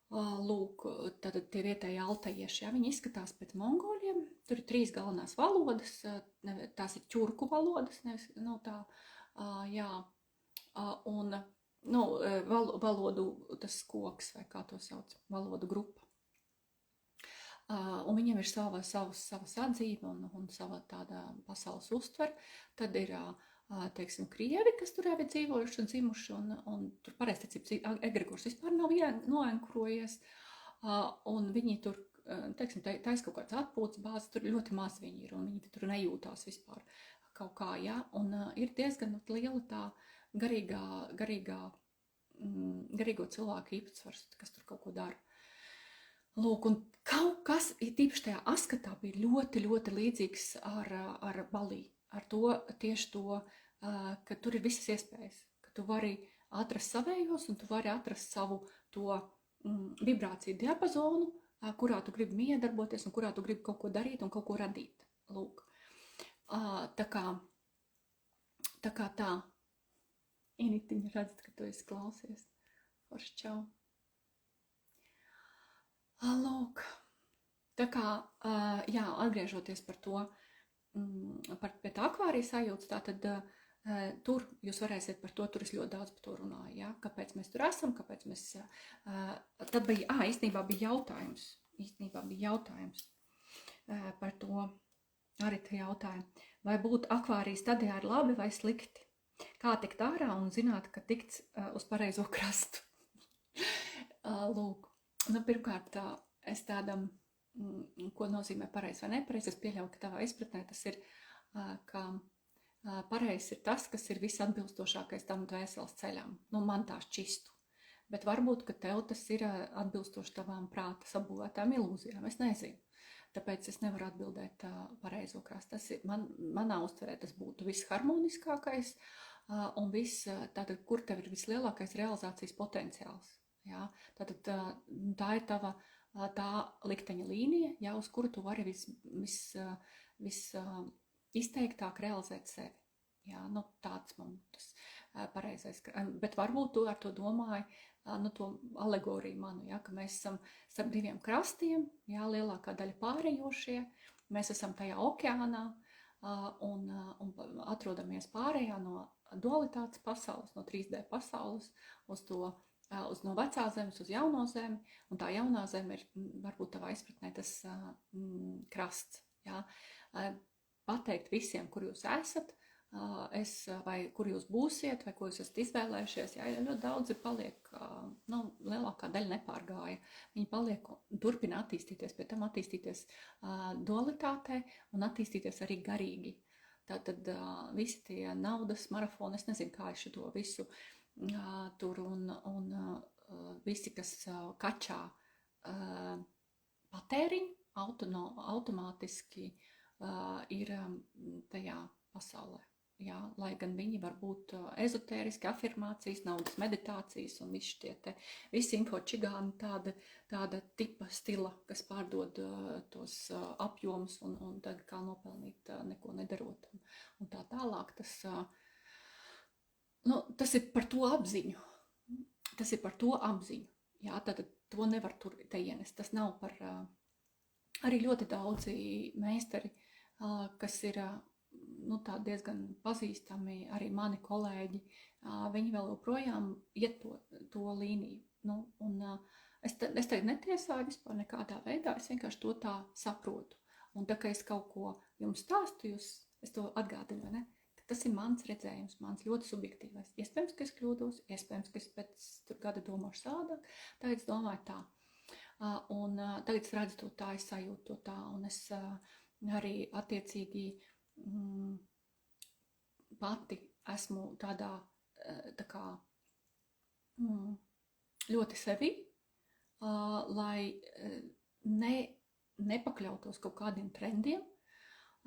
Lūk, tad tie vietēji altajieši, jā, viņi izskatās pēc mongoļiem, tur ir 3 galvenās valodas, tās ir ķurku valodas, nevis, tā, jā, un, valodu, tas koks, vai kā to sauc, valodu grupa. Un viņiem ir sava sadzīve un sava tāda pasaules uztver. Tad ir, teiksim, krievi, kas tur jau ir dzīvojuši un dzimuši, un tur pareizticības egregors vispār nav noenkurojies. Un viņi tur, teiksim, tais kaut kāds atpūtas bāzes, tur ļoti maz viņi ir, un viņi tur nejūtās vispār kaut kā, jā. Un ir diezgan liela tā garīgo cilvēku īpatsvars, kas tur kaut ko dara. Lūk, un kaut kas, tīpaši tajā askatā, bija ļoti, ļoti līdzīgs ar Balī, ar tieši to, ka tur ir visas iespējas, ka tu vari atrast savējos, un tu vari atrast savu to vibrāciju diapazonu, kurā tu gribi miedarboties, un kurā tu gribi kaut ko darīt un kaut ko radīt. Lūk, tā kā tā, Initiņa redz, ka tu esi klausies. Forši, čau. Lūk, tā kā, jā, atgriežoties par to, pie tā akvārija sajūtas, tātad tur jūs varēsiet par to, tur es ļoti daudz par to runāju, ja? Kāpēc mēs tur esam, kāpēc mēs, tad bija, īstenībā bija jautājums par to, arī te jautājumu, vai būt akvārijas stadijā ir labi vai slikti, kā tikt ārā un zināt, ka tikts uz pareizo krastu. Lūk, nu pirmkārt, es tādam, ko nozīmē pareizi vai nepareizi, es pieļauju, ka tavā izpratnē tas ir, ka pareizs ir tas, kas ir visatbilstošākais tam dvēseles ceļam. Nu, man tā šķistu. Bet varbūt, ka tev tas ir atbilstoši tavām prāta sabūvētām ilūzijām. Es nezinu. Tāpēc es nevaru atbildēt pareizo krastu. Tas ir, manā uztverē tas būtu visharmoniskākais un tātad, kur tev ir vislielākais realizācijas potenciāls. Jā? Tātad tā ir tava tā likteņa līnija, jā, uz kuru tu vari izteiktāk realizēt sevi. Jā, nu tāds man tas pareizais. Bet varbūt tu ar to domāji, nu to alegoriju manu, jā, ka mēs esam starp diviem krastiem, jā, lielākā daļa pārējošie, mēs esam tajā okeānā un atrodamies pārējā no dualitātes pasaules, no 3D pasaules no vecā zemes uz jauno zemi, un tā jaunā zeme ir varbūt tavā izpratnē tas krasts, jā. Pateikt visiem, kur jūs esat, vai kur jūs būsiet, vai ko jūs esat izvēlējušies. Jā, ļoti daudzi paliek, lielākā daļa nepārgāja. Viņi paliek un turpina attīstīties, pie tam attīstīties dualitātē un attīstīties arī garīgi. Tātad visi tie naudas marafoni, es nezinu, kā es šo visu tur un visi, kas kačā patēriņu, automātiski ir tajā pasaulē. Jā, lai gan viņi var būt ezotēriski, afirmācijas, naudas meditācijas un visi infočigāni tāda tipa stila, kas pārdod tos apjomus un tad kā nopelnīt neko nedarot un tā tālāk. Tas ir par to apziņu. Jā, tad to nevar tur te ienest. Tas nav par arī ļoti daudzi meistari, kas ir tā diezgan pazīstami, arī mani kolēģi, viņi vēl joprojām iet to līniju. Es tagad netiesāju vispār nekādā veidā, es vienkārši to tā saprotu. Un tā kā es kaut ko jums stāstu, es to atgādinu, ne? Tas ir mans redzējums, mans ļoti subjektīvais. Iespējams, ka es kļūdos, iespējams, ka es pēc gada domāšu savādāk, tagad es domāju tā. Un tagad es redzu to tā, es sajūtu to tā, un es arī attiecīgi pati esmu tādā tā kā ļoti sevi, lai nepakļautos kaut kādiem trendiem,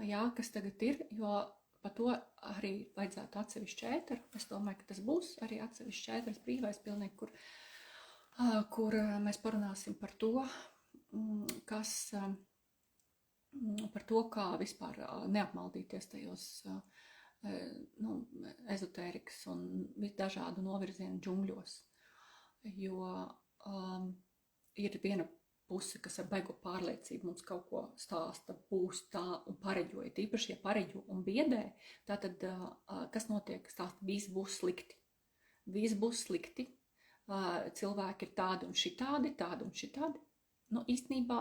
jā, kas tagad ir, jo par to arī vajadzētu atsevišķu ēteru. Es domāju, ka tas būs arī atsevišķu ēteris brīvais pilnīgi, kur mēs parunāsim par to, par to, kā vispār neapmaldīties tajos ezotērikas un dažādu novirzienu džungļos. Jo ir viena puse, kas ar baigo pārliecību mums kaut ko stāsta, būs tā un pareģoja. Tīpaši, ja pareģo un biedē, tātad kas notiek? Stāsta, viss būs slikti. Viss būs slikti. Cilvēki ir tādi un šitādi. Īstenībā,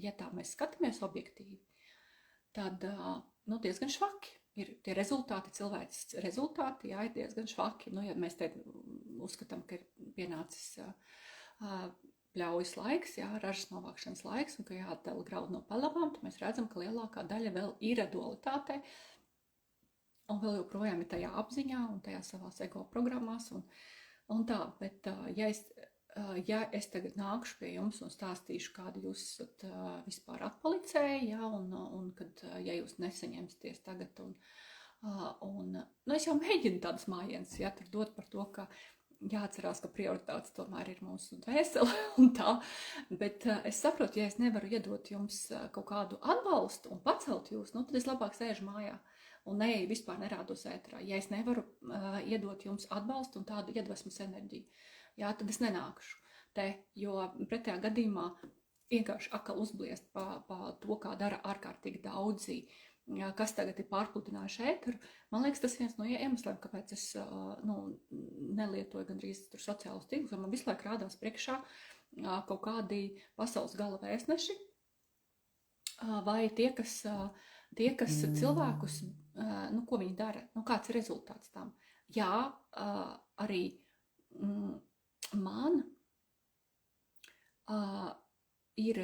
ja tā mēs skatāmies objektīvi, tad diezgan švaki ir tie rezultāti, cilvēks rezultāti, jā, ir diezgan švaki. Ja mēs te uzskatām, ka ir pienācis pļaujas laiks, jā, ražas novākšanas laiks, un ka jāatdala graudu no pelavām, tad mēs redzam, ka lielākā daļa vēl ir dualitātē, un vēl joprojām ir tajā apziņā un tajā savās ego programmās, un tā, bet ja es tagad nākšu pie jums un stāstīšu, kādi jūs esat vispār atpalicēji, ja, un kad, ja jūs nesaņemsties tagad, es jau mēģinu tādas mājienas, ja, tur dot par to, ka jāatcerās, ka prioritātes tomēr ir mūsu dvēsele un tā, bet es saprotu, ja es nevaru iedot jums kaut kādu atbalstu un pacelt jūs, tad es labāk sēžu mājā un vispār nerādos ēterā. Ja es nevaru iedot jums atbalstu un tādu iedvesmas enerģiju, jā, tad es nenākšu te, jo pretējā gadījumā vienkārši atkal uzbliest pa to, kā dara ārkārtīgi daudzi, kas tagad ir pārpludinājuši ēteru. Man liekas, tas viens no iemesliem, kāpēc es nelietoju gandrīz tur sociālus tīklus, jo man visu laiku rādās priekšā kaut kādi pasaules gala vēstneši, vai tie, kas cilvēkus, ko viņi dara, kāds ir rezultāts tam. Jā, arī man ir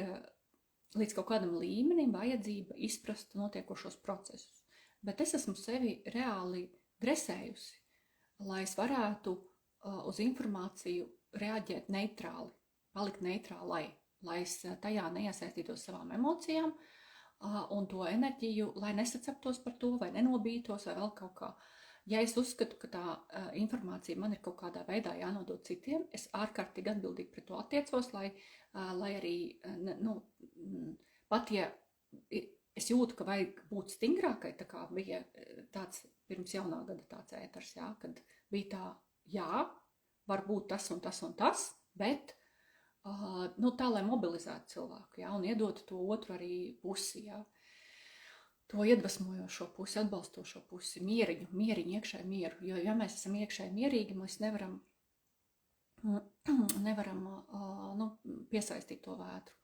līdz kaut kādam līmenim vajadzība izprast notiekošos procesus. Bet es esmu sevi reāli dresējusi, lai es varētu uz informāciju reaģēt neitrāli, palikt neitrālai, lai es tajā neiesaistītos savām emocijām un to enerģiju, lai nesaceptos par to, vai nenobītos, vai vēl kaut kā. Ja es uzskatu, ka tā informācija man ir kaut kādā veidā jānodod citiem, es ārkārtīgi atbildīgi pret to attiecos, lai arī, pat ja es jūtu, ka vajag būt stingrākai, tā kā bija tāds pirms jaunā gada tāds ēters, jā, kad bija tā, jā, var būt tas un tas un tas, bet tā, lai mobilizētu cilvēku, jā, un iedotu to otru arī pusi, jā. To iedvesmojošo pusi, atbalstošo pusi, mieriņu, iekšēju mieru. Jo, ja mēs esam iekšēji mierīgi, mēs nevaram piesaistīt to vētru.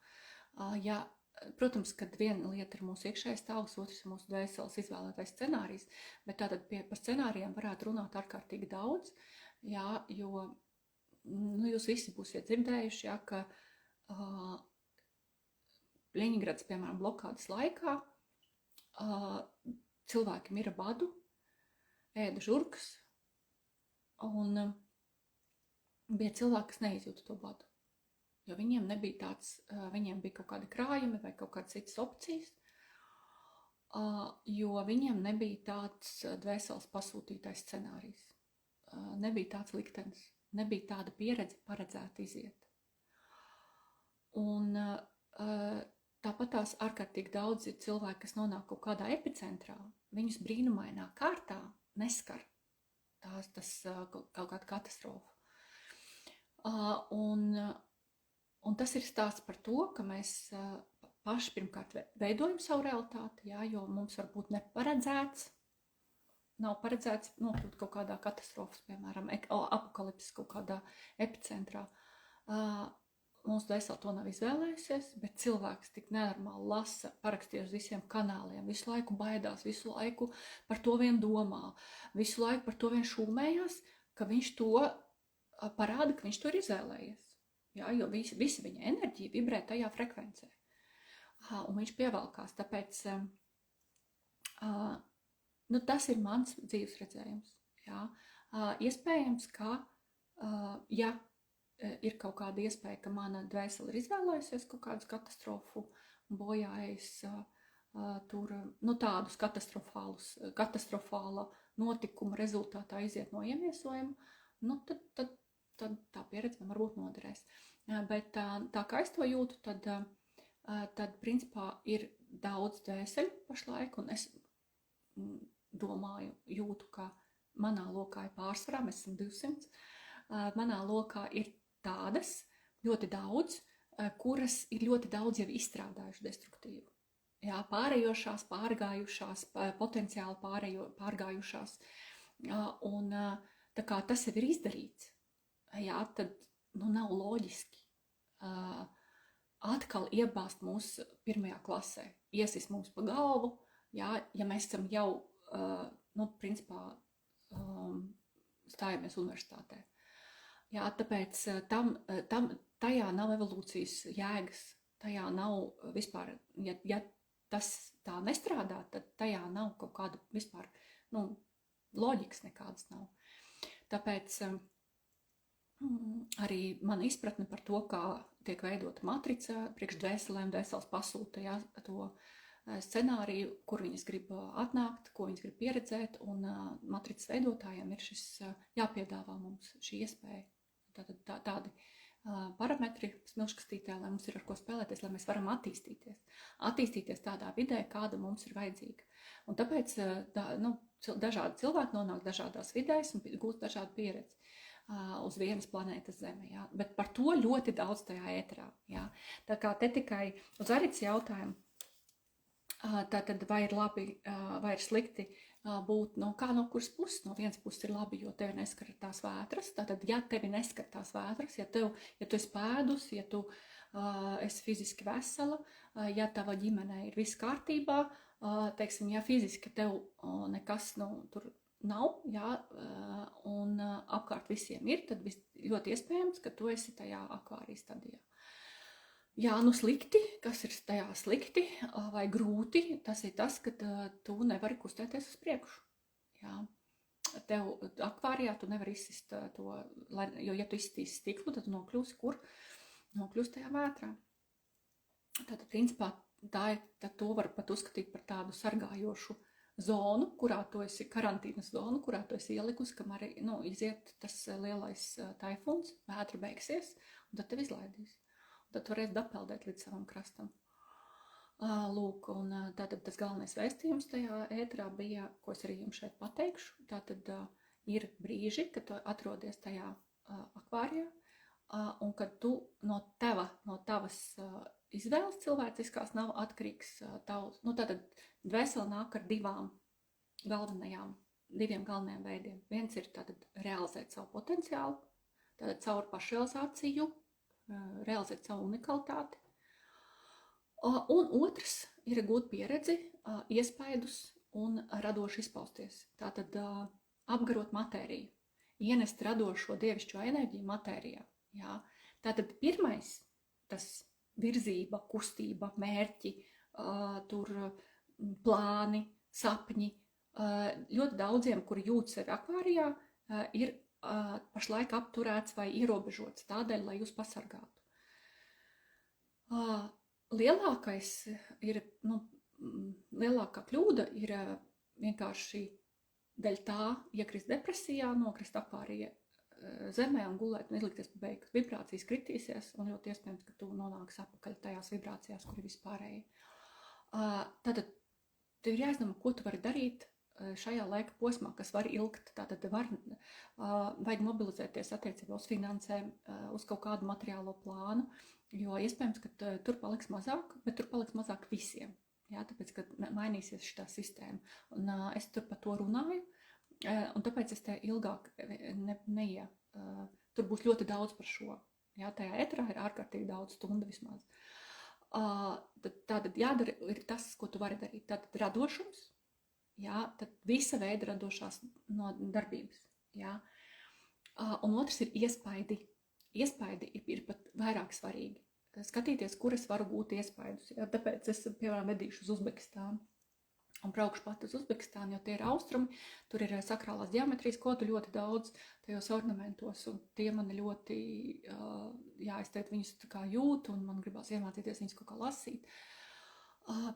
Protams, kad viena lieta ir mūsu iekšējais stāvs, otrs ir mūsu dvēseles izvēlētais scenārijs, bet tātad par scenārijiem varētu runāt ārkārtīgi daudz, jā, jo jūs visi būsiet dzirdējuši, jā, ka Ļeņingrads, piemēram, blokādes laikā, cilvēki mira badu, ēda žurkas, un bija cilvēki, kas neizjūta to badu, jo viņiem nebija tāds, viņiem bija kaut kādi krājumi vai kaut kādas citas opcijas, jo viņiem nebija tāds dvēseles pasūtītais scenārijs, nebija tāds liktenis, nebija tāda pieredze paredzēta iziet. Un tāpat tās ārkārtīgi daudzi cilvēki, kas nonāk kaut kādā epicentrā, viņus brīnumainā kārtā neskar tas kaut kāda katastrofa. Un tas ir stāsts par to, ka mēs paši pirmkārt veidojam savu realitāti, jā, jo mums varbūt nav paredzēts nokļūt kaut kādā katastrofas, piemēram, apokalipsis kaut kādā epicentrā. Mūsu dvēsele to nav izvēlējusies, bet cilvēks tik nenormāli lasa, parakstīja uz visiem kanāliem, visu laiku baidās, visu laiku par to vien domā, visu laiku par to vien šūmējās, ka viņš to parāda, ka viņš to ir izvēlējies. Jā, jo visa viņa enerģija vibrē tajā frekvencē. Un viņš pievelkās, tāpēc tas ir mans dzīves redzējums. Jā. Iespējams, ka ja ir kaut kāda iespēja, ka mana dvēsele ir izvēlējusies kaut kādu katastrofu un bojājas tādus katastrofāla notikuma rezultātā iziet no iemiesojuma, tad tā pieredze man varbūt noderēs. Bet tā kā es to jūtu, tad principā ir daudz dvēseļu pašlaik, un es jūtu, ka manā lokā ir pārsvarā, mēs esam 200, manā lokā ir tādas ļoti daudz, kuras ir ļoti daudz jau izstrādājuši destruktīvu. Jā, pārējošās, pārgājušās, potenciāli pārgājušās. Un tā kā tas jau ir izdarīts, jā, tad nav loģiski atkal iebāzt mūs pirmajā klasē, iesis mums pa galvu, jā, ja mēs esam jau, principā, stājamies universitātē. Jā, tāpēc tajā nav evolūcijas jēgas, tajā nav vispār, ja tas tā nestrādā, tad tajā nav kaut kāda vispār, loģikas nekādas nav. Tāpēc arī mana izpratne par to, kā tiek veidota matrica, priekš dvēselēm, dvēseles pasūta, jā, to scenāriju, kur viņas grib atnākt, ko viņas grib pieredzēt, un matricas veidotājiem ir šis jāpiedāvā mums šī iespēja. Tādi parametri smilškastītē, lai mums ir ar ko spēlēties, lai mēs varam attīstīties tādā vidē, kāda mums ir vajadzīga. Un tāpēc dažādi cilvēki nonāk dažādās vidēs un gūst dažādu pieredzi. uz vienas planētas Zeme. Ja? Bet par to ļoti daudz tajā ēterā. Ja? Tā kā te tikai uz Arits jautājumu, tātad vai ir labi, vai ir slikti būt, kā no kuras puses. No vienas puses ir labi, jo tevi neskar tās vētras. Tātad, ja tevi neskar tās vētras, ja tu esi pēdus, ja tu esi fiziski vesela, ja tava ģimenē ir viss kārtībā, teiksim, ja fiziski tev nekas tur nav, jā, un apkārt visiem ir, tad ļoti iespējams, ka tu esi tajā akvārijas stadijā. Jā, slikti, kas ir tajā slikti vai grūti, tas ir tas, ka tu nevari kustēties uz priekšu. Jā. Tev akvārijā tu nevari izsist to, jo ja tu izstīsi stiklu, tad tu nokļūsi kur? Nokļūsi tajā vētrā. Tātad, principā, to var pat uzskatīt par tādu sargājošu zonu, kurā tu esi karantīnas zonu, kurā tu esi ielikusi, kam arī, iziet tas lielais taifūns, vētra beigsies, un tad tev izlaidīs. Tad varēs dapeldēt līdz savam krastam. Lūk, un tātad tas galvenais vēstījums tajā ēterā bija, ko es arī jums šeit pateikšu. Tātad ir brīži, kad tu atrodies tajā akvārijā, un kad tu no tavas izvēles cilvēciskās nav atkarīgs tavs. Tātad dvēsele nāk ar diviem galvenajiem veidiem. Viens ir tātad realizēt savu potenciālu, tātad caur pašrealizāciju, realizēt savu unikalitāti. Un otrs ir gūt pieredzi, iespaidus un radoši izpausties. Tātad apgarot matēriju, ienest radošo dievišķo enerģiju matērijā. Jā. Tātad pirmais, tas virzība, kustība, mērķi, tur plāni, sapņi. Ļoti daudziem, kuri jūt sevi akvārijā, ir pašlaik apturēts vai ierobežots tādēļ, lai jūs pasargātu. Lielākais ir, lielākā kļūda ir vienkārši dēļ tā iekrist depresijā, nokrist akvārija zemē un gulēt un izlikties pa beigās. Vibrācijas kritīsies un ļoti iespējams, ka tu nonāks atpakaļ tajās vibrācijās, kur ir vispārēji. Tātad tev ir jāizdomā, ko tu vari darīt šajā laika posmā, kas var ilgt. Tātad vajag mobilizēties attiecībā uz finansēm, uz kaut kādu materiālo plānu, jo iespējams, ka tur paliks mazāk, bet tur paliks mazāk visiem. Jā, tāpēc, ka mainīsies šitā sistēma. Un es tur par to runāju, un tāpēc es te ilgāk tur būs ļoti daudz par šo. Jā, tajā ēterā ir ārkārtīgi daudz stundu vismaz. Tātad jādara ir tas, ko tu vari darīt. Tātad radošums, jā, tad visa veida radošās darbības. Jā. Un otrs ir iespaidi. Iespaidi ir pat vairāk svarīgi. Skatīties, kur es varu gūt iespaidus. Jā. Tāpēc es, piemēram, vedīšu uz Uzbekistānu un braukšu pat uz Uzbekistānu, jo tie ir austrumi, tur ir sakrālās ģeometrijas kodu ļoti daudz tajos ornamentos, un tie man ļoti, es teiktu, viņus tā kā jūtu, un man gribās iemācīties viņus kaut kā lasīt.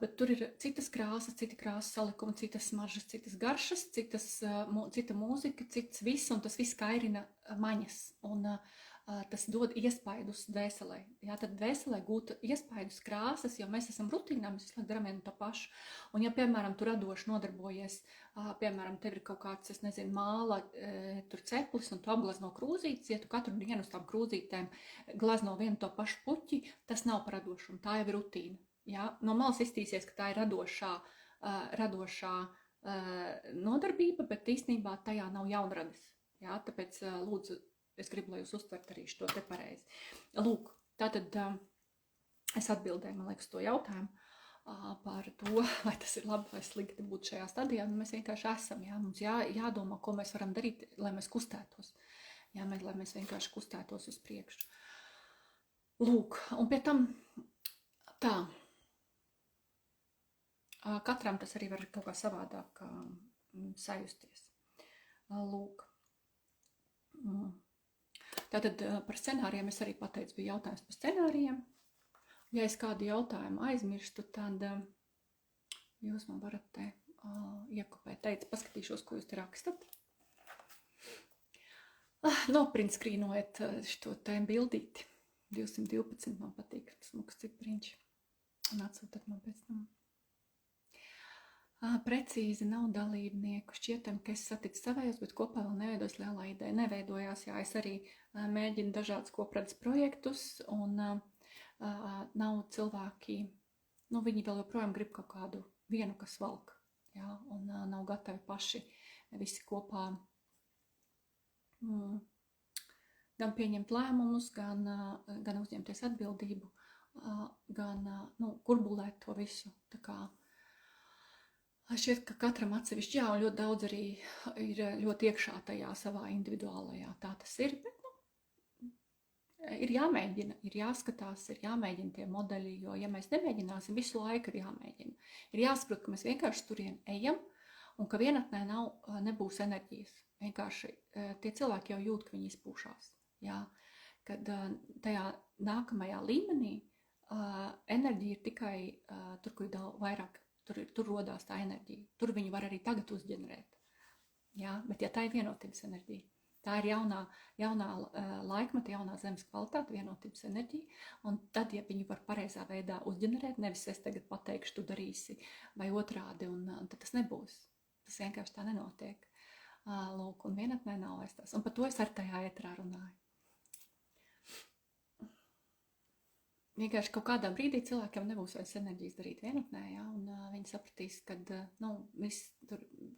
Bet tur ir citas krāsas, citi krāsas salikumi, citas smaržas, citas garšas, cita mūzika, cits viss, un tas viss kairina maņas, un tas dod iespaidus dvēselē. Jā, tad dvēselē gūt iespaidus krāsas, jo mēs esam rutīnā, mēs visu laiku darām vienu to pašu. Un ja, piemēram, tu radoši nodarbojies, piemēram, tev ir kaut kāds, es nezinu, māla, tur ceplis, un tu apglazno krūzītes, ja tu katru dienu uz tām krūzītēm glazno vienu to pašu puķi, tas nav par radošumu, tā jau ir rutīna. Jā, no malas iztīsies, ka tā ir radošā nodarbība, bet īstenībā tajā nav jaunradas. Jā, tāpēc lūdzu, es gribu, lai jūs uztvert arī šo te pareizi. Lūk, tātad es atbildēju, man liekas, to jautājumu par to, vai tas ir labi vai slikti būt šajā stadijā. Mēs vienkārši esam, jā, mums jādomā, ko mēs varam darīt, lai mēs kustētos. Jā, lai mēs vienkārši kustētos uz priekšu. Lūk, un pie tam tā. Katram tas arī var kaut kā savādāk sajusties. Lūk. Tātad par scenārijiem es arī pateicu, bija jautājums par scenārijiem. Ja es kādu jautājumu aizmirstu, tad jūs man varat te iekopēt. Paskatīšos, ko jūs te rakstat. Noprintskrīnojiet šo te bildīti. 212 man patīk, smuks cipriņš. Un atsūtat man pēc tam. Precīzi nav dalībnieku. Šķietam, ka es saticu savējos, bet kopā vēl neveidos lielā ideja. Neveidojās, jā, es arī mēģinu dažādus kopredzes projektus, un nav cilvēki, nu, viņi vēl joprojām grib kaut kādu vienu, kas valk, jā, un nav gatavi paši visi kopā gan pieņemt lēmumus, gan uzņemties atbildību, gan, nu, kurbulēt to visu, tā kā šķiet, ka katram atsevišķi, jā, un ļoti daudz arī ir ļoti iekšā tajā savā individuālajā, tā tas ir, bet, nu, ir jāmēģina, ir jāskatās, ir jāmēģina tie modeļi, jo, ja mēs nemēģināsim, visu laiku ir jāmēģina. Ir jāsaprot, ka mēs vienkārši turien ejam, un ka vienatnē nebūs enerģijas. Vienkārši tie cilvēki jau jūt, ka viņi izpūšās, jā, kad tajā nākamajā līmenī enerģija ir tikai tur, kur ir daudz vairāk. Tur rodās tā enerģija. Tur viņi var arī tagad uzģenerēt. Jā, bet ja tā ir vienotības enerģija, tā ir jaunā laikmeta, jaunā zemes kvalitāte, vienotības enerģija, un tad, ja viņi var pareizā veidā uzģenerēt, nevis es tagad pateikšu, tu darīsi, vai otrādi, un tad tas nebūs. Tas vienkārši tā nenotiek. Lūk, un vienatnē nav vairs tas. Un par to es ar tajā ētrā runāju. Vienkārši kaut kādā brīdī cilvēkiem nebūs vairs enerģijas darīt vienatnē, jā, un viņi sapratīs, kad, nu,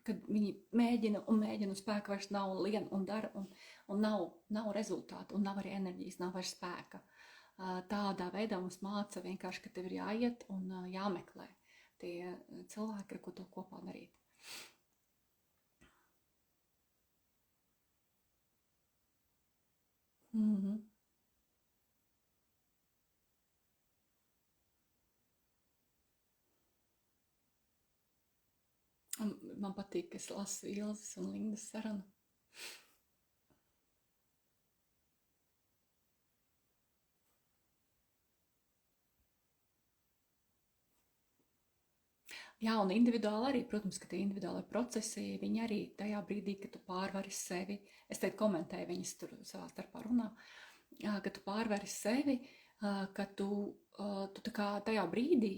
kad viņi mēģina, un spēka vairs nav, lien un dara, un nav rezultātu, un nav arī enerģijas, nav vairs spēka. Tādā veidā mums māca vienkārši, ka tev ir jāiet un jāmeklē tie cilvēki, ar ko to kopā darīt. Man patīk, ka es lasu Ilzes un Lindas sarunu. Jā, un individuāli arī, protams, ka tie individuāli procesi, viņi arī tajā brīdī, kad tu pārvari sevi, es teikt komentēju, viņas tur savā starpā runā, ka tu pārvari sevi, ka tu tā kā tajā brīdī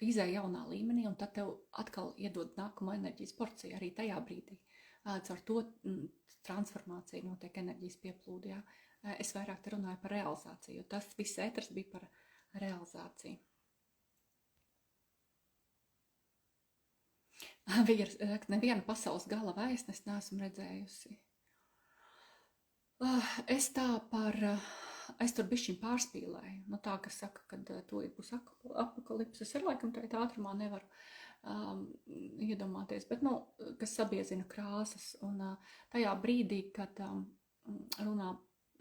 izēj jaunā līmenī, un tad tev atkal iedod nākamo enerģijas porciju arī tajā brīdī. Caur to transformāciju notiek enerģijas pieplūdi, jā. Es vairāk te runāju par realizāciju, jo tas viss ēters bija par realizāciju. Nevienu pasaules gala vēstnes neesmu redzējusi. Es tur bišķiņ pārspīlēju. Nu tā, kas saka, kad to būs apokalipses, ar laikam tā ātrumā nevaru iedomāties, bet, nu, kas sabiezina krāsas. Un tajā brīdī, kad runā,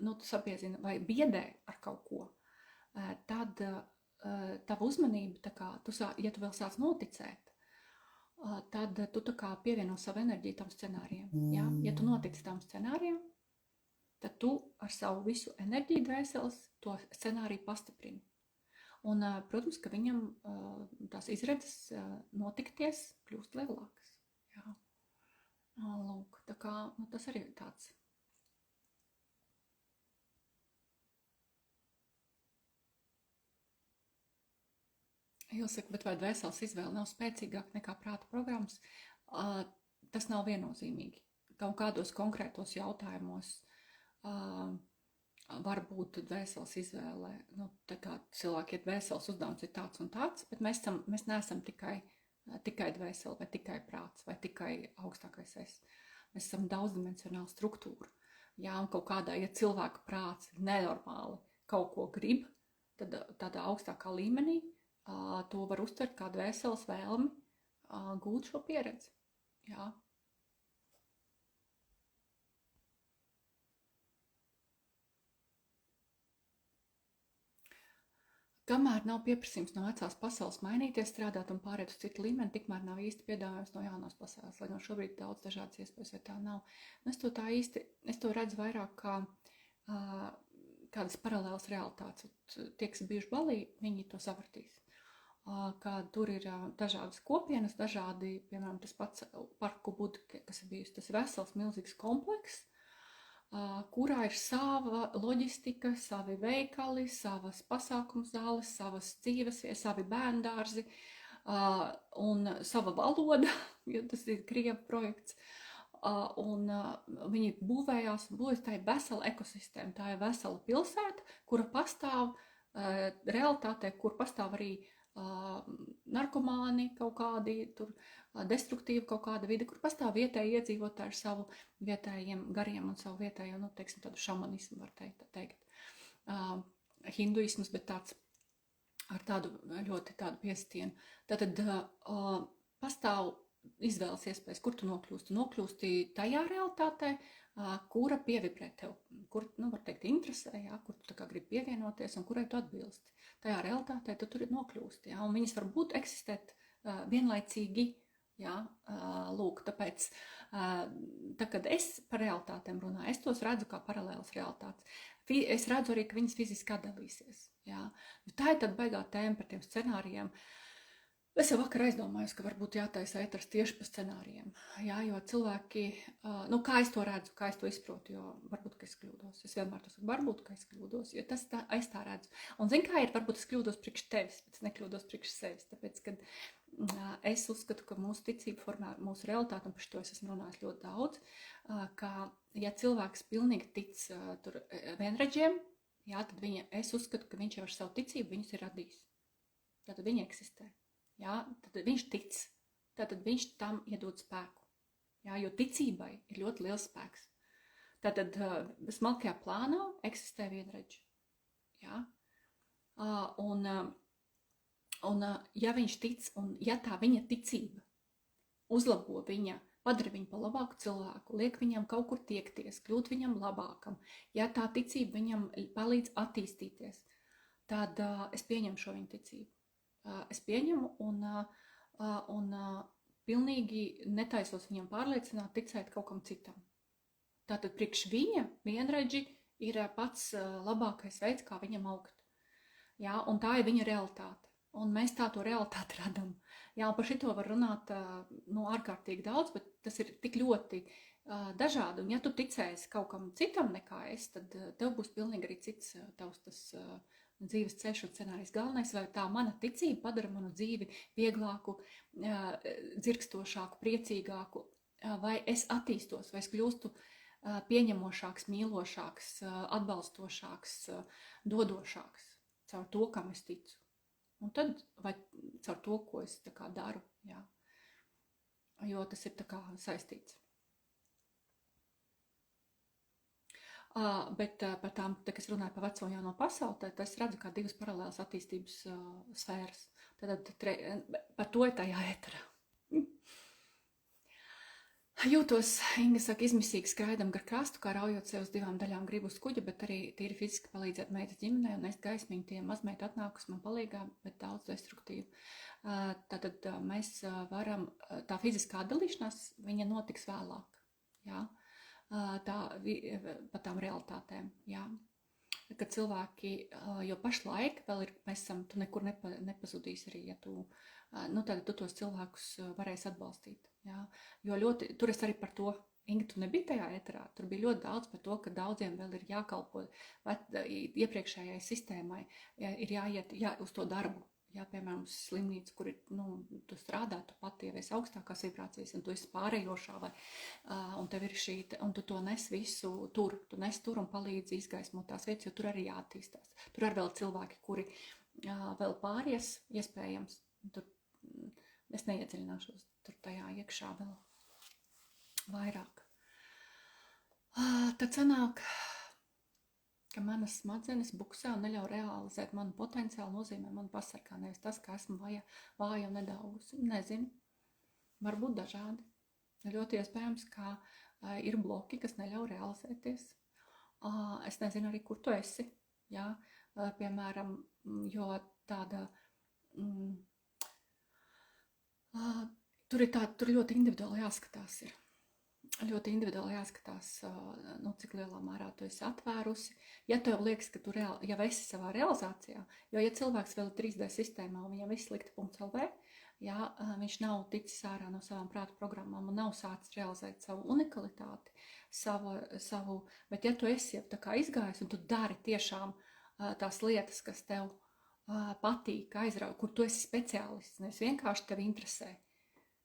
nu, tu sabiezina vai biedē ar kaut ko, tad tava uzmanība, tā kā, ja tu vēl sāc noticēt, tad tu tā kā pievieno savu enerģiju tam scenārijam. Ja? Ja tu notici tam scenārijam, tad tu ar savu visu enerģiju dvēseles to scenāriju pastiprini. Un, protams, ka viņam tās izredzes notikties kļūst lielākas. Jā. Lūk, tā kā, nu, tas arī ir tāds. Jāsaka, bet vai dvēseles izvēle nav spēcīgāka nekā prāta programmas? Tas nav viennozīmīgi. Kaut kādos konkrētos jautājumos varbūt dvēseles izvēle, nu, tā kā cilvēki ir dvēseles uzdevums ir tāds un tāds, bet mēs neesam tikai dvēsele vai tikai prāts vai tikai augstākais es. Mēs esam daudzdimensionāla struktūra. Jā, un kaut kādā, ja cilvēka prāts nenormāli kaut ko grib, tad tādā augstākā līmenī to var uztvert kā dvēseles vēlmi gūt šo pieredzi. Jā. Kamēr nav pieprasījums no vecās pasaules mainīties, strādāt un pāriet uz citu līmeni, tikmēr nav īsti piedāvājums no jaunās pasaules, lai no šobrīd daudz dažādas iespējas, ja tā nav. Es to redzu vairāk kā kādas paralēlas realitātes. Tie, kas bijuši Balī, viņi to sapratīs. Kā tur ir dažādas kopienas, dažādi, piemēram, tas pats Parku Buda, kas ir bijusi tas vesels, milzīgs komplekss, kurā ir sava loģistika, savi veikali, savas pasākums zāles, savas dzīves, savi bērndārzi, un sava valoda, jo tas ir Krievu projekts, un viņi būvējās, tā ir vesela ekosistēma, tā ir vesela pilsēta, kura pastāv realitātē, kur pastāv arī narkomāni kaut kādi, tur destruktīva kaut kāda vide, kur pastāv vietēji iedzīvotāji ar savu vietējiem gariem un savu vietējo, nu, teiksim, tādu šamanismu, var teikt. Hinduismus, bet tāds ar tādu ļoti tādu piestienu. Tātad pastāv izvēles iespējas, kur tu nokļūsti. Tu nokļūsti tajā realitātē, kura pievibrē tev, kur, nu, var teikt, interesē, jā, kur tu tā kā gribi pievienoties un kurai tu atbilsti. Tajā realitātē tu tur nokļūsti, jā, un viņas var būt eksistēt vienlaicīgi, jā, lūk, tāpēc, tā, kad es par realitātēm runāju, es tos redzu kā paralēlas realitātes. Es redzu arī, ka viņas fiziski atdalīsies, jā. Tā ir tad baigā tēma par tiem scenārijiem. Es jau vakar aizdomājos, ka varbūt jātaisa ēters tieši par scenārijiem, jā, jo cilvēki, nu, kā es to redzu, kā es to izprotu, jo varbūt, ka es kļūdos. Es vienmēr to saku, varbūt, ka es kļūdos, jo tas tā, es tā redzu. Un zin, kā ir, varbūt es kļūdos priekš tevis, bet es nekļūdos priekš sevis, tāpēc, kad es uzskatu, ka mūsu ticība formē mūsu realitāti, un par šo es esmu runājis ļoti daudz, ka, ja cilvēks pilnīgi tic tur vienredžiem, jā, tad es uzskatu, ka viņš jau ar savu ticību viņus ir radījis. Tātad viņi eksistē. Jā, tad viņš tic, tātad viņš tam iedod spēku, jā, jo ticībai ir ļoti liels spēks. Tātad smalkajā plānā eksistē vienredži, jā, un ja viņš tic, un ja tā viņa ticība uzlabo viņa, padara viņu par labāku cilvēku, liek viņam kaut kur tiekties, kļūt viņam labākam, ja tā ticība viņam palīdz attīstīties, tad es pieņemu šo viņa ticību. Es pieņemu un pilnīgi netaisos viņam pārliecināt, ticēt kaut kam citam. Tātad priekš viņa vienredži ir pats labākais veids, kā viņam augt. Jā, un tā ir viņa realitāte. Un mēs tā to realitāti radam. Jā, un par šito var runāt ārkārtīgi daudz, bet tas ir tik ļoti dažādi. Un ja tu ticēsi kaut kam citam nekā es, tad tev būs pilnīgi arī cits tavs tas dzīves ceļš un scenārijs. Galvenais, vai tā mana ticība padara manu dzīvi vieglāku, dzirkstošāku, priecīgāku, vai es attīstos, vai es kļūstu pieņemošāks, mīlošāks, atbalstošāks, dodošāks caur to, kam es ticu. Un tad, vai caur to, ko es tā kā daru, jā. Jo tas ir tā kā saistīts. Bet par tām, kad es runāju par veco un jauno pasauli, tad es redzu kā divas paralēlas attīstības sfēras. Tad par to ir tajā ēterā. Jūtos, Inga saka, izmisīgi skraidam gar krastu, kā raujot sev uz divām daļām gribu uz kuģa, bet arī tīri fiziski palīdzēt meitas ģimenei un nest gaismiņu tie mazmeita atnākus man palīgā, bet daudz destruktīvu. Tātad mēs varam, tā fiziskā atdalīšanās, viņa notiks vēlāk, jā. Par tām realitātēm, jā. Kad cilvēki, jo pašlaik vēl ir, tu nekur nepazudīs arī, ja tu, tad tu tos cilvēkus varēsi atbalstīt, jā. Jo ļoti, tur es arī par to, Inga, tu nebija tajā ēterā, tur bija ļoti daudz par to, ka daudziem vēl ir jākalpo iepriekšējai sistēmai, ir jāiet uz to darbu. Jā, piemēram, uz slimnīcu, kur ir, tu strādā, tu pati ievies augstākās vibrācijas, un tu esi pārējošā, un tev ir šī, un tu to nes visu tur, tu nes tur un palīdzi izgaismot tās vietas, jo tur arī jāattīstās. Tur arī vēl cilvēki, kuri vēl pāries, iespējams, tur es neiedziļināšos tur tajā iekšā vēl vairāk. Tad sanāk, ka manas smadzenes buksē un neļauj realizēt manu potenciālu, nozīmē manu pasargā, nevis tas, ka esmu vāja un nedaugusi. Nezinu, varbūt dažādi. Ļoti iespējams, ka ir bloki, kas neļauj realizēties. Es nezinu arī, kur tu esi, jā, piemēram, jo tāda, tur ļoti individuāli jāskatās ir. Ļoti individuāli jāskatās, cik lielā mērā tu esi atvērusi. Ja tev liekas, ka tu jau esi savā realizācijā, jo ja cilvēks vēl 3D sistēmā un viņam viss slikti.lv, jā, viņš nav ticis ārā no savām prāta programmām un nav sācis realizēt savu unikalitāti, bet ja tu esi jau tā kā izgājis un tu dari tiešām tās lietas, kas tev patīk, aizrauj, kur tu esi speciālists, nevis vienkārši tevi interesē.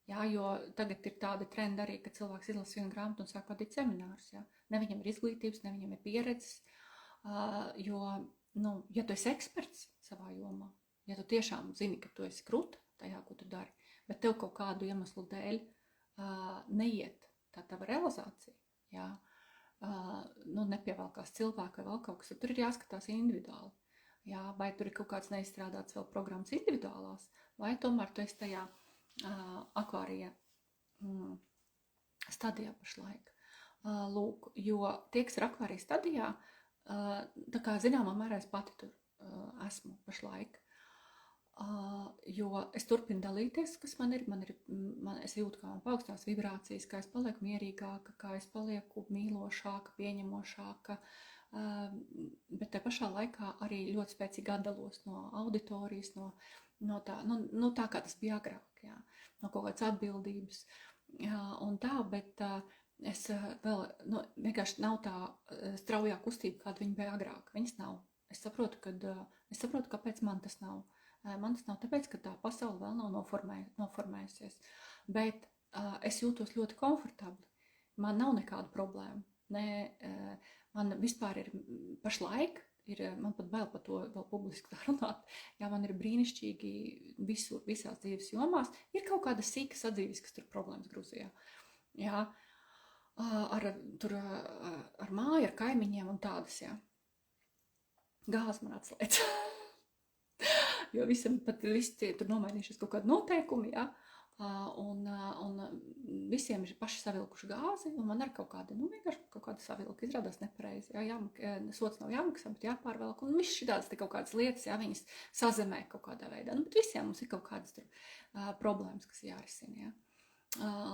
Jā, jo tagad ir tāda trenda arī, ka cilvēks izlasa vienu grāmatu un sāk vadīt seminārus. Jā. Ne viņam ir izglītības, ne viņam ir pieredzes, jo, ja tu esi eksperts savā jomā, ja tu tiešām zini, ka tu esi kruta tajā, ko tu dari, bet tev kaut kādu iemeslu dēļ neiet tā tava realizācija, jā, nepievelkās cilvēku vai vēl kaut kas, tad tur ir jāskatās individuāli. Jā, vai tur ir kaut kāds neizstrādāts vēl programmas individuālās, vai tomēr tu esi tajā akvārija stadijā pašlaik. Lūk, jo tie, kas ir akvārija stadijā, tā kā zināmā mērā es pati tur esmu pašlaik, jo es turpinu dalīties, kas man ir, es jūtu, kā man paaugstās vibrācijas, kā es palieku mierīgāka, kā es palieku mīlošāka, pieņemošāka, bet te pašā laikā arī ļoti spēcīgi atdalos no auditorijas, no tā, kā tas bija agrāk, jā, no kaut kādas atbildības, jā, un tā, bet es vēl, vienkārši nav tā straujā kustība, kāda viņa bija agrāk, viņas nav. Es saprotu, kāpēc man tas nav. Man tas nav tāpēc, ka tā pasaule vēl nav noformējusies, bet es jūtos ļoti komfortabli. Man nav nekāda problēma. Man vispār ir pašlaik, man pat bail par to vēl publiski runāt, jā, man ir brīnišķīgi visās dzīves jomās, ir kaut kāda sīka sadzīviskas tur problēmas Gruzijā, jā, ar māju, ar kaimiņiem un tādas, jā. Gāzi man atslēdz, jo visi tur nomainījušies kaut kādi noteikumi, jā, un visiem ir paši savilkuši gāzi, un man ar kaut kāda savilka izrādās nepareizi, jā, sots nav jāmaksā, bet jāpārvelk, un viss šitās te kaut kādas lietas, jā, viņas sazemē kaut kādā veidā, bet visiem mums ir kaut kādas tur problēmas, kas jārisina, jā.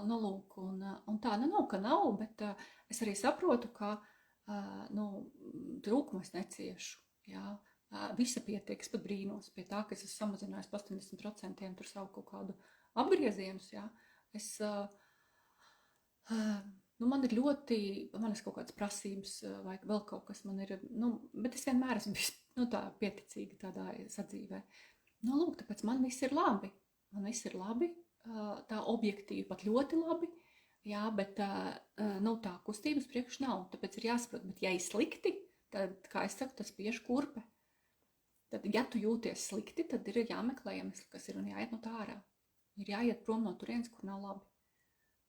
Lūk, un tā, nav, ka nav, bet es arī saprotu, ka, trūkumu es neciešu, jā, visa pietiek, es pat brīnos pie tā, ka es esmu samazinājis pa 80% tur savu kaut kādu apgriezienus, jā, man ir kaut kādas prasības vai vēl kaut kas man ir, bet es vienmēr esmu tā pieticīga tādā sadzīvē. Lūk, tāpēc man viss ir labi, tā objektīvi pat ļoti labi, jā, bet tā kustības priekš nav, tāpēc ir jāsaprot, bet ja ir slikti, tad, kā es saku, tas spiež kurpe. Tad, ja tu jūties slikti, tad ir jāmeklē iemesli, kas ir un jāiet no tā ārā. Ir jāiet prom no turienes, kur nav labi.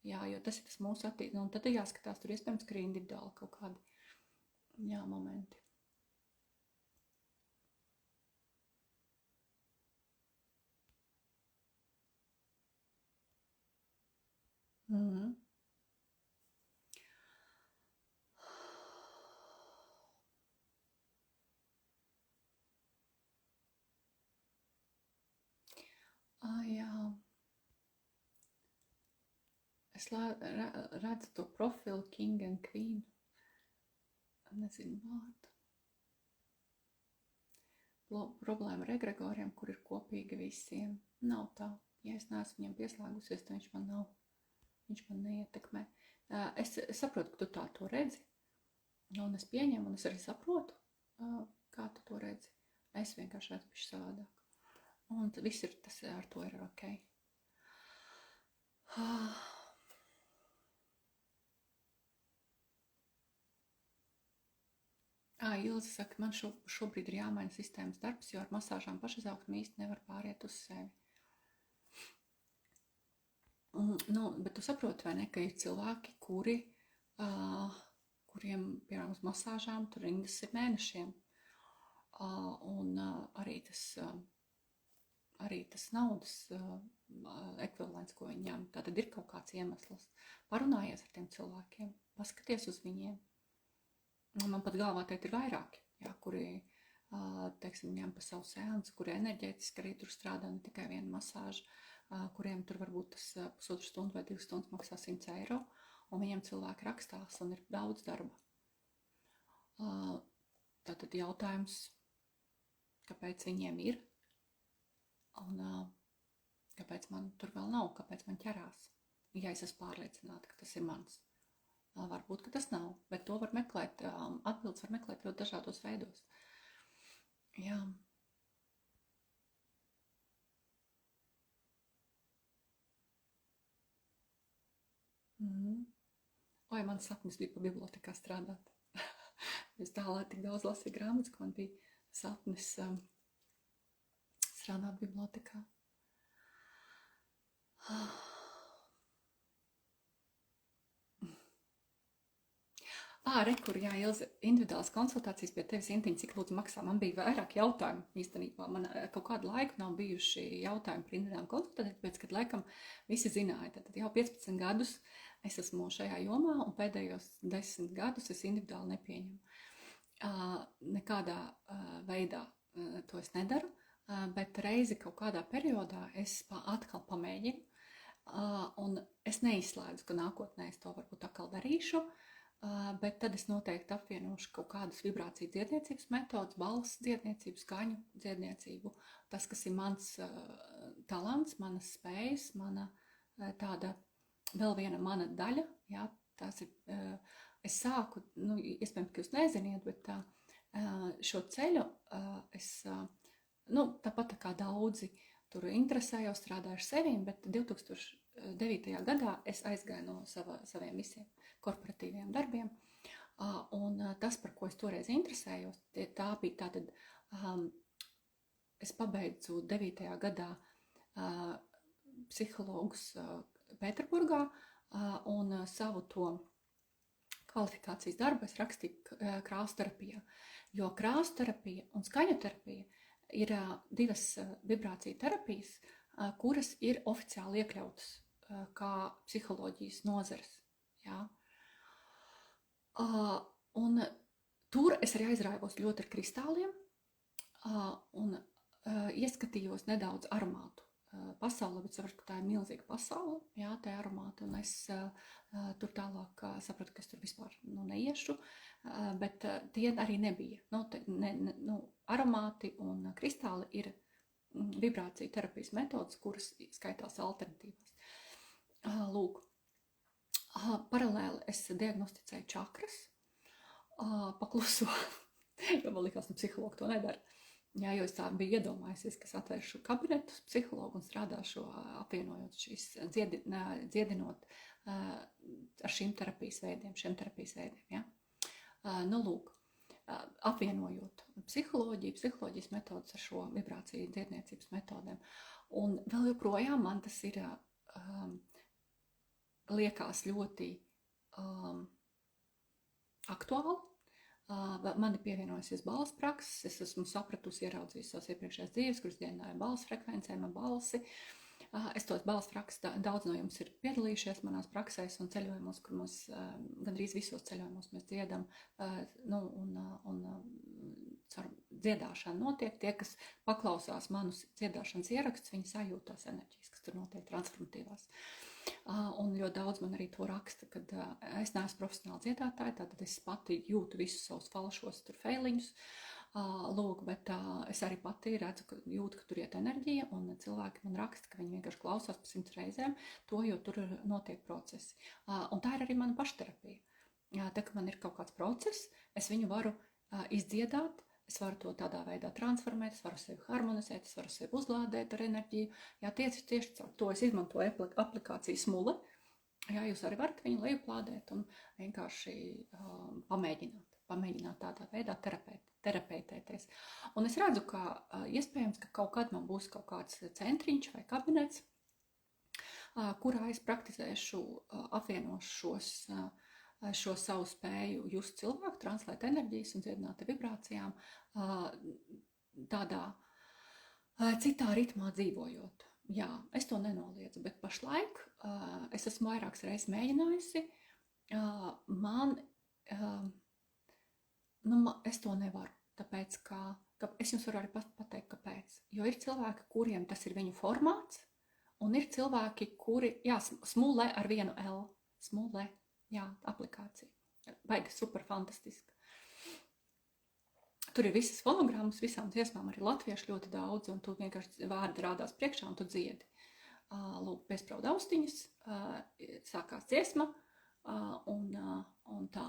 Jā, jo tas ir tas mūsu attīstības, un tad ir jāskatās, tur iespējams, ka ir individuāli kaut kādi, jā, momenti. Jā. Es redzu to profilu King and Queen. Nezinu vārdu. Problēma ar egregoriem, kur ir kopīga visiem. Nav tā. Ja es neesmu viņam pieslēgusies, tad viņš man nav. Viņš man neietekmē. Es saprotu, ka tu tā to redzi. Un es pieņemu, un es arī saprotu, kā tu to redzi. Es vienkārši redzu bišķi savādāk. Un viss ir, tas ar to ir ok. Ilze saka, man šobrīd ir jāmaina sistēmas darbs, jo ar masāžām pašizaugsmi īsti nevar pāriet uz sevi. Bet tu saproti, vai ne, ka ir cilvēki, kuriem, piemēram, uz masāžām tur rindas ir mēnešiem. Un arī tas naudas ekvivalents, ko viņi ņem. Tātad ir kaut kāds iemesls. Parunājies ar tiem cilvēkiem, paskaties uz viņiem. Man pat galvā teikt ir vairāki, jā, kuri, teiksim, ņem pa savu seansu, kuri enerģētiski arī tur strādā, ne tikai viena masāža, kuriem tur varbūt tas 1,5 stundu vai 2 stundas maksā 100 eiro, un viņiem cilvēki rakstās un ir daudz darba. Tātad jautājums, kāpēc viņiem ir, un kāpēc man tur vēl nav, kāpēc man ķerās, ja es esmu pārliecināta, ka tas ir mans. Varbūt, ka tas nav, bet to var meklēt, atbildes var meklēt ļoti dažādos veidos. Jā. Oi, mans sapnis bija pa bibliotekā strādāt. Es tālāk tik daudz lasīju grāmatas, ka man bija sapnis strādāt bibliotekā. Kur, jā, Ilze, individuālas konsultācijas pie tevis, Intiņa, cik lūdzu maksā? Man bija vairāk jautājumu, īstenībā. Man kaut kādu laiku nav bijuši jautājumi par individuālām konsultācijām, tāpēc, kad laikam visi zināja, tad jau 15 gadus es esmu šajā jomā, un pēdējos 10 gadus es individuāli nepieņemu. Nekādā veidā to es nedaru, bet reizi kaut kādā periodā es atkal pamēģinu, un es neizslēdzu, ka nākotnē es to varbūt atkal darīšu, bet tad es noteikti apvienošu kaut kādas vibrāciju dziedniecības metodas, balss dziedniecību, skaņu dziedniecību. Tas, kas ir mans talants, manas spējas, mana tāda vēl viena mana daļa, jā, tās ir, es sāku, iespējams, ka jūs neziniet, bet šo ceļu es, tāpat tā kā daudzi tur interesējos, strādāju ar sevīm, bet 2009. gadā es aizgāju no saviem visiem korporatīviem darbiem, un tas, par ko es toreiz interesējos, tā bija tātad, es pabeidzu 9. gadā psihologus Pēterburgā, un savu to kvalifikācijas darbu es rakstīju krāstoterapijā, jo krāstoterapija un skaņu terapija ir divas vibrāciju terapijas, kuras ir oficiāli iekļautas kā psiholoģijas nozares. Jā. Un tur es arī aizrāvos ļoti ar kristāliem un ieskatījos nedaudz aromātu pasauli, bet sapratu, ka tā ir milzīga pasaule, jā, tā ir aromāta, un es tur tālāk sapratu, ka es tur vispār neiešu, bet tie arī nebija. Aromāti un kristāli ir vibrāciju terapijas metodas, kuras skaitās alternatīvas. Lūk. Paralēli es diagnosticēju čakras, pakluso, jo man likās, psihologi to nedara. Jā, jo es tā biju iedomājusies, ka es atvēršu kabinetus psihologu un strādāšu apvienojot šīs, dziedinot ar šiem terapijas veidiem, jā. Lūk, apvienojot psiholoģijas metodas ar šo vibrāciju dziedniecības metodēm. Un vēl joprojām man tas ir liekas ļoti aktuāli. Man ir pievienojusies balss prakses, es esmu sapratusi, ieraudzījusi savas iepriekšējās dzīves, kuras dienināju balss frekvencēm un balsi. Es tos balss prakses, daudz no jums ir piedalījušies manās praksēs un ceļojumos, kur mums gandrīz visos ceļojumos mēs dziedam, un dziedāšana notiek. Tie, kas paklausās manus dziedāšanas ierakstus, viņi sajūtās enerģijas, kas tur notiek transformatīvās. Un ļoti daudz man arī to raksta, kad es neesmu profesionāli dziedātāja, tātad es pati jūtu visus savus falšos feiliņus, lūk, bet es arī pati redzu, ka jūtu, ka tur iet enerģija, un cilvēki man raksta, ka viņi vienkārši klausās pa 100 reizēm to, jo tur notiek procesi. Un tā ir arī mana pašterapija. Tā, ka man ir kaut kāds process, es viņu varu izdziedāt, es varu to tādā veidā transformēt, es varu sevi harmonizēt, es varu sevi uzlādēt ar enerģiju. Jā, tieši caur to es izmantoju aplikāciju Smule. Jā, jūs arī varat viņu lejuplādēt un vienkārši pamēģināt tādā veidā terapeitēties. Un es redzu, ka iespējams, ka kaut kad man būs kaut kāds centriņš vai kabinets, kurā es praktizēšu, apvienošu šo savu spēju just cilvēku, translēt enerģijas un dziedināt vibrācijām tādā citā ritmā dzīvojot. Jā, es to nenoliedzu, bet pašlaik es esmu vairākas reizes mēģinājusi. Es to nevaru, tāpēc, ka es jums varu arī pateikt, kāpēc. Jo ir cilvēki, kuriem tas ir viņu formāts, un ir cilvēki, kuri, jā, Smule ar vienu L, Smule. Jā, aplikācija. Baigi super fantastiska. Tur ir visas fonogrammas, visām dziesmām, arī latviešu ļoti daudz, un tu vienkārši vārdi rādās priekšā, un tu dziedi. Lūk, piesprauda austiņas, sākās dziesma, un tā.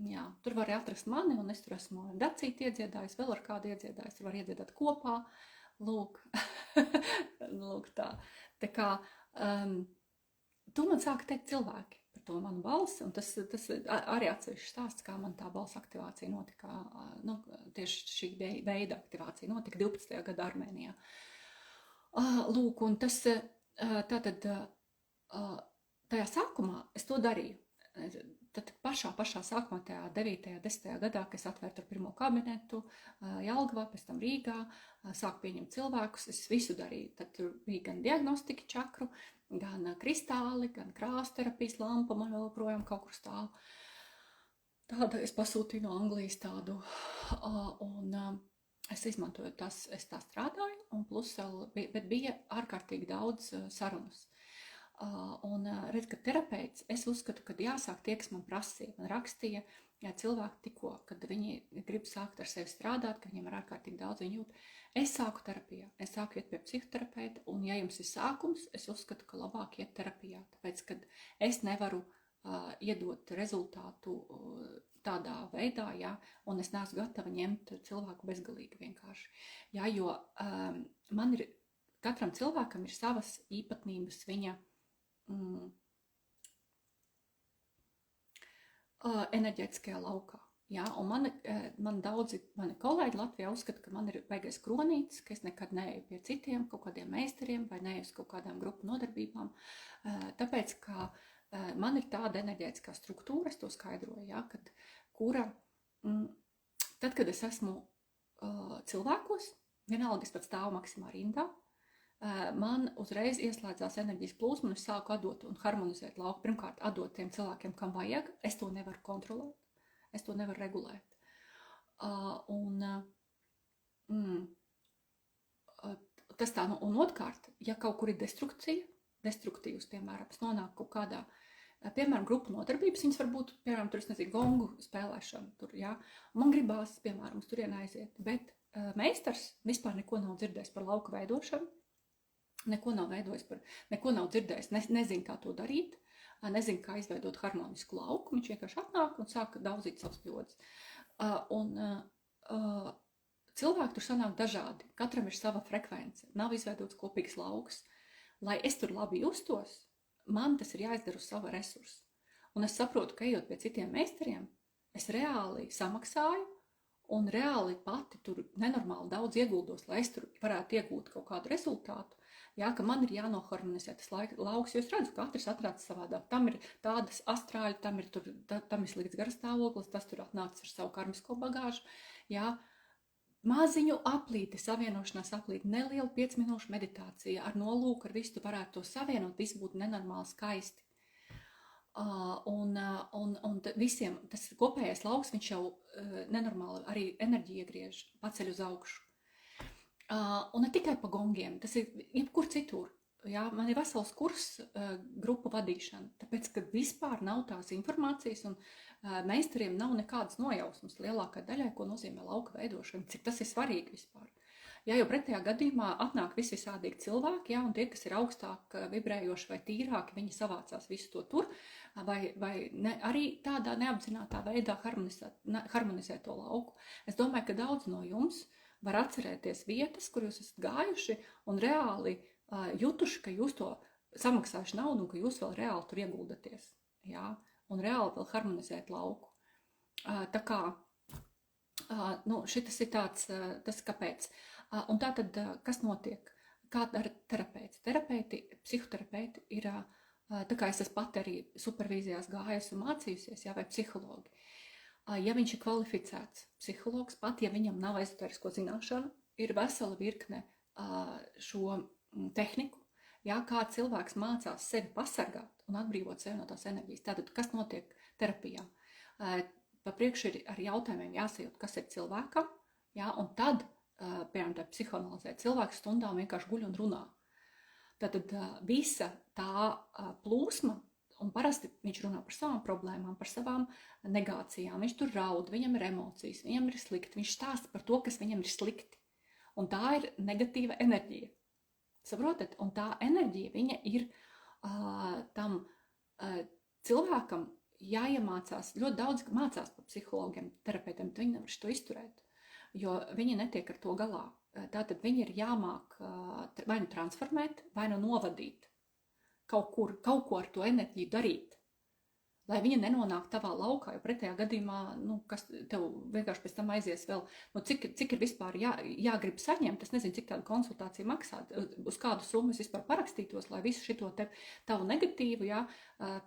Jā, tur var atrast mani, un es tur esmu Dacīti iedziedājis, vēl ar kādu iedziedājis, tur var iedziedāt kopā. Lūk, lūk tā. Tā kā, tu man sāka teikt cilvēki par to manu balsi, un tas arī atsevišķi stāsts, kā man tā balss aktivācija notika, tieši šī veida aktivācija notika 12. gadā Armēnijā. Lūk, un tas tātad tajā sākumā es to darīju. Tad pašā sākumā, tajā 9. 10. gadā, kad es atvēru tur pirmo kabinetu Jelgavā, pēc tam Rīgā, sāku pieņemt cilvēkus, es visu darīju. Tad tur bija gan diagnostika čakru, gan kristāli, gan krāsterapijas lampa, man vēl projām kaut kur stāv. Tāda es pasūtīju no Anglijas tādu, un es izmantoju tas, es tā strādāju, un plus vēl, bet bija ārkārtīgi daudz sarunas. Un redz, ka terapeits, es uzskatu, ka jāsāk tie, kas man prasīja, man rakstīja, cilvēki tikko, kad viņi grib sākt ar sevi strādāt, ka viņiem ir ārkārtīgi daudz viņi jūt. Es sāku terapijā, es sāku iet pie psihoterapeita, un ja jums ir sākums, es uzskatu, ka labāk iet terapijā, tāpēc, kad es nevaru iedot rezultātu tādā veidā, un es neesmu gatava ņemt cilvēku bezgalīgi vienkārši. Jo katram cilvēkam ir savas īpatnības viņa enerģētiskajā laukā. Un man daudzi mani kolēģi Latvijā uzskata, ka man ir baigais kronītis, ka es nekad neeju pie citiem kaut kādiem meistariem vai neeju uz kaut kādām grupu nodarbībām, tāpēc, ka man ir tāda enerģētiskā struktūra, es to skaidroju, kura, tad, kad es esmu cilvēkos, vienalga es pat stāvu maksimā rindā, man uzreiz ieslēdzās enerģijas plūsma, un es sāku atdot un harmonizēt lauku. Pirmkārt, atdot tiem cilvēkiem, kam vajag. Es to nevaru kontrolēt, es to nevaru regulēt. Tas tā, un otrkārt, ja kaut kur ir destruktīvs, piemēram, es nonāku kaut kādā, piemēram, grupu nodarbības, viņas var būt, piemēram, tur, es nezinu, gongu spēlēšana, tur, man gribās, piemēram, uz turien aiziet, bet meistars vispār neko nav dzirdējis par lauku veidošanu, neko nav dzirdējis, nezin, kā to darīt, nezin, kā izveidot harmonisku lauku, viņš vienkārši atnāk un sāk daudzīt savus kļodas. Cilvēki tur sanāk dažādi, katram ir sava frekvence, nav izveidots kopīgs lauks. Lai es tur labi justos, man tas ir jāizdara uz sava resursa. Un es saprotu, ka ejot pie citiem meistariem, es reāli samaksāju, un reāli pati tur nenormāli daudz ieguldos, lai es tur varētu iegūt kaut kādu rezultātu. Ka man ir jānoharmonizē tas lauks, jo es redzu, ka katrs atrāds savādāk. Tam ir tādas astrāļi, tam ir slikts garastāvoklis, tas tur atnācis ar savu karmisko bagāžu. Maziņu aplīti, savienošanās aplīti, nelielu 5 minūšu meditācija ar nolūku, ar visu tu varētu to savienot, viss būtu nenormāli skaisti. Un visiem tas kopējais lauks, viņš jau nenormāli arī enerģiju iegriež, paceļ uz augšu. Un ne tikai pa gongiem, tas ir jebkur citur. Man ir vesels kurs grupu vadīšana, tāpēc, ka vispār nav tās informācijas un meistariem nav nekādas nojausmas lielākai daļai, ko nozīmē lauka veidošana, cik tas ir svarīgi vispār. Jo pretējā gadījumā atnāk visvisādīgi cilvēki, un tie, kas ir augstāk vibrējoši vai tīrāki, viņi savācās visu to tur, vai arī tādā neapzinātā veidā harmonizē to lauku. Es domāju, ka daudz no jums var atcerēties vietas, kur jūs esat gājuši un reāli jutuši, ka jūs to samaksājuši naudu un ka jūs vēl reāli tur ieguldaties. Un reāli vēl harmonizēt lauku. Tā kā, šitas ir tāds, tas kāpēc. Un tātad, kas notiek? Kā dara terapeits? Psihoterapeiti ir, tā kā es esmu pati arī supervīzijās gājusi un mācījusies, vai psihologi. Ja viņš ir kvalificēts psihologs, pat ja viņam nav ezoterisko zināšanu, ir vesela virkne šo tehniku, kā cilvēks mācās sevi pasargāt un atbrīvot sevi no tās enerģijas. Tātad, kas notiek terapijā? Pa priekšu ir ar jautājumiem jāsajūt, kas ir cilvēkam, un tad, piemēram, tā psihoanalizē cilvēks stundām vienkārši guļ un runā. Tātad visa tā plūsma, un parasti viņš runā par savām problēmām, par savām negācijām, viņš tur raud, viņam ir emocijas, viņam ir slikti, viņš stāsta par to, kas viņam ir slikti. Un tā ir negatīva enerģija. Saprotat? Un tā enerģija, viņa ir tam cilvēkam jāiemācās, ļoti daudz mācās par psihologiem, terapeitiem, bet viņi nevar to izturēt, jo viņi netiek ar to galā. Tātad viņi ir jāmāk vai nu transformēt, vai nu novadīt kaut ko ar to enerģiju darīt. lai viņa nenonāk tavā laukā, jo pretējā gadījumā, kas tev vienkārši pēc tam aizies vēl, cik ir vispār jāgrib saņemt, es nezinu, cik tāda konsultācija maksā, uz kādu summu es vispār parakstītos, lai visu šito tavu negatīvu,